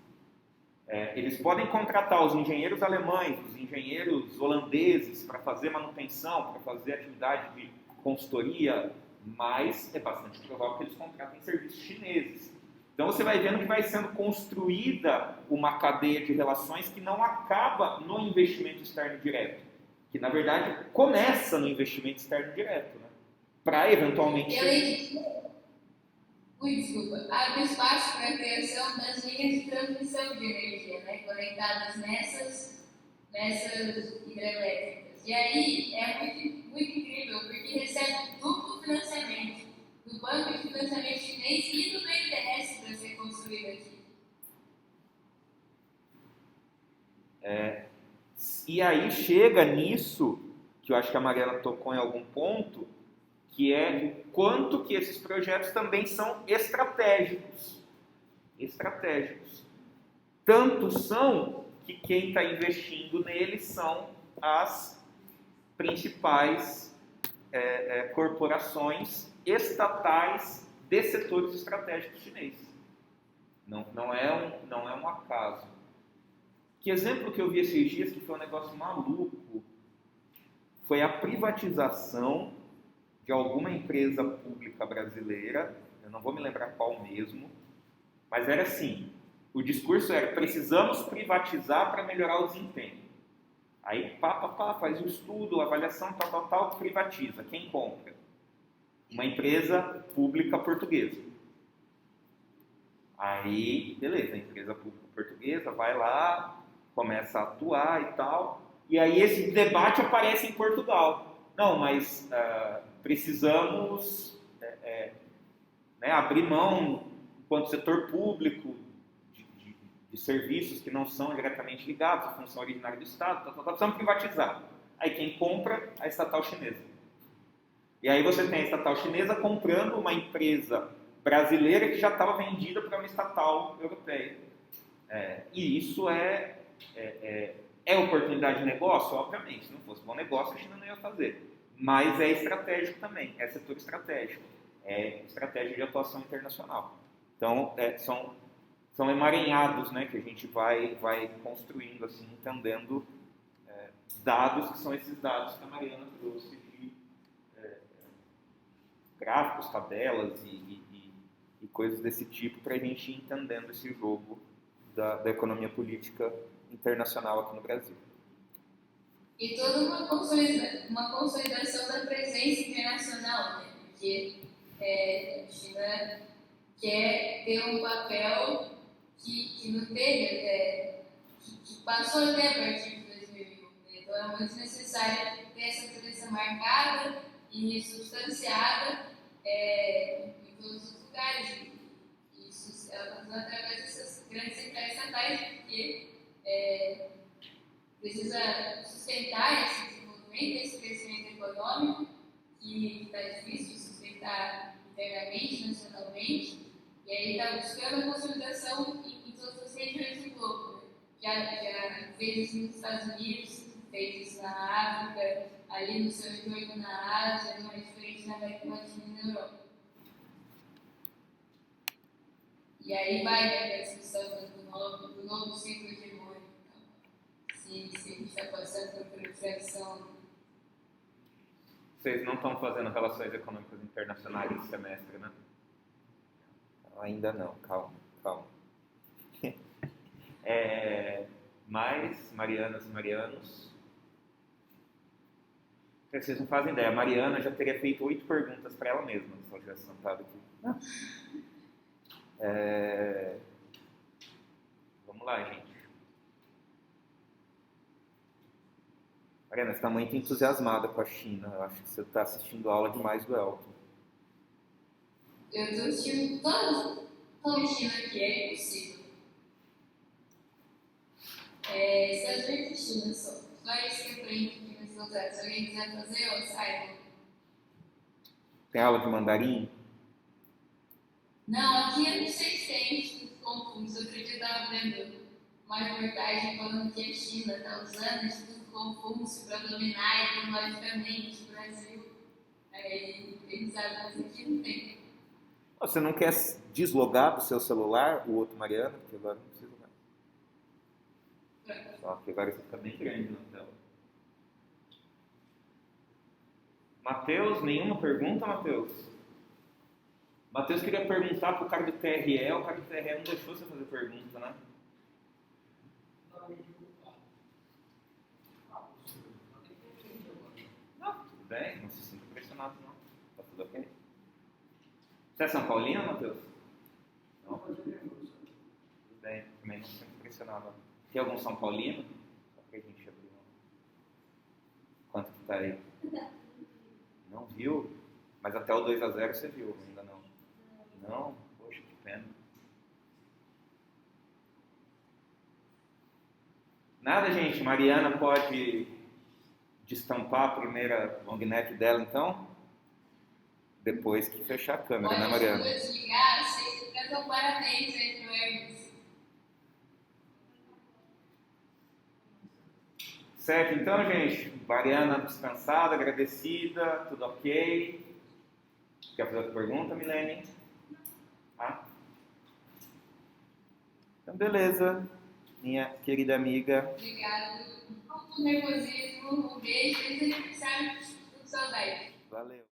Eles podem contratar os engenheiros alemães, os engenheiros holandeses para fazer manutenção, para fazer atividade de consultoria, mas é bastante provável que eles contratem serviços chineses. Então você vai vendo que vai sendo construída uma cadeia de relações que não acaba no investimento externo direto, que na verdade começa no investimento externo direto, né? Para eventualmente... Desculpa, abre espaço para a criação das linhas de transmissão de energia, né, conectadas nessas hidrelétricas. E aí é muito, muito incrível, porque recebe duplo financiamento do Banco de Financiamento Chinês e do BNDES para ser construído aqui. E aí chega nisso, que eu acho que a Mariana tocou em algum ponto, que é o quanto que esses projetos também são estratégicos. Estratégicos. Tanto são que quem está investindo neles são as principais corporações estatais de setores estratégicos chineses. Não é um acaso. Que exemplo que eu vi esses dias que foi um negócio maluco foi a privatização de alguma empresa pública brasileira, eu não vou me lembrar qual mesmo, mas era assim, o discurso era, precisamos privatizar para melhorar o desempenho. Aí, faz o estudo, a avaliação, tal, privatiza. Quem compra? Uma empresa pública portuguesa. Aí, beleza, a empresa pública portuguesa vai lá, começa a atuar e tal, e aí esse debate aparece em Portugal. Não, mas precisamos abrir mão, enquanto setor público, de serviços que não são diretamente ligados à função originária do Estado, precisamos privatizar. Aí quem compra? A estatal chinesa. E aí você tem a estatal chinesa comprando uma empresa brasileira que já estava vendida para uma estatal europeia. E isso é oportunidade de negócio? Obviamente, se não fosse bom negócio, a China não ia fazer. Mas é estratégico também, é setor estratégico, é estratégia de atuação internacional. Então, são emaranhados, né, que a gente vai construindo, assim, entendendo dados que são esses dados que a Mariana trouxe de gráficos, tabelas e coisas desse tipo para a gente ir entendendo esse jogo da economia política internacional aqui no Brasil. E toda uma consolidação da presença internacional, né? Porque a China quer ter um papel que não teve até, que passou até a partir de 2001. Então é muito necessário ter essa presença marcada e substanciada em todos os lugares. E isso através dessas grandes centrais estatais, porque precisa sustentar esse desenvolvimento, esse crescimento econômico, que está difícil de sustentar internamente, nacionalmente, e aí está buscando a consolidação em todas as regiões do globo. Né? Já fez isso nos Estados Unidos, fez isso na África, ali no seu entorno na Ásia, mais diferente na América Latina e na Europa. E aí vai a discussão do novo ciclo hegemônico. Se a gente está passando por proliferação. Vocês não estão fazendo relações econômicas internacionais esse semestre, né? Ainda não, calma. Mas, Marianas e Marianos, vocês não fazem ideia, a Mariana já teria feito 8 perguntas para ela mesma se ela tivesse sentado aqui. Vamos lá, gente. Mariana, você está muito entusiasmada com a China. Eu acho que você está assistindo aula demais do Elton. Eu estou assistindo toda a China que é possível. Estados Unidos e China só. Só isso que eu aprendo aqui nesse lugar. Se alguém quiser fazer, saiba. Tem aula de mandarim? Não, aqui eu não sei se tem confuso. Outro dia eu estava vendo uma reportagem falando que a China está usando Instituto Confúcio para dominar ecologicamente o Brasil. Aí eles sabem, mas aqui não tem. Você não quer deslogar do seu celular o outro Mariana? Porque agora não precisa mais. Só que agora isso fica bem grande na tela. Matheus, nenhuma pergunta, Matheus? Matheus queria perguntar pro cara do TRE, o cara do TRE não deixou você fazer pergunta, né? Não, tudo bem, não se sinta pressionado não. Tá tudo ok? Você é São Paulino, Matheus? Não? Tudo bem, também não se sinta pressionado. Tem algum São Paulino? Só pra gente abrir uma. Quanto que tá aí? Não viu? Mas até o 2-0 você viu, ainda não? Não? Poxa, que pena. Nada, gente. Mariana pode destampar a primeira long neck dela, então? Depois que fechar a câmera, né, Mariana? Pode desligar, vocês cantam parabéns aí pro Hermes. Certo, então, gente. Mariana descansada, agradecida, tudo ok. Quer fazer outra pergunta, Milene? Ah? Então, beleza, minha querida amiga. Obrigado. Um pouco de nervosismo, um beijo, feliz aniversário, tudo saudade. Valeu.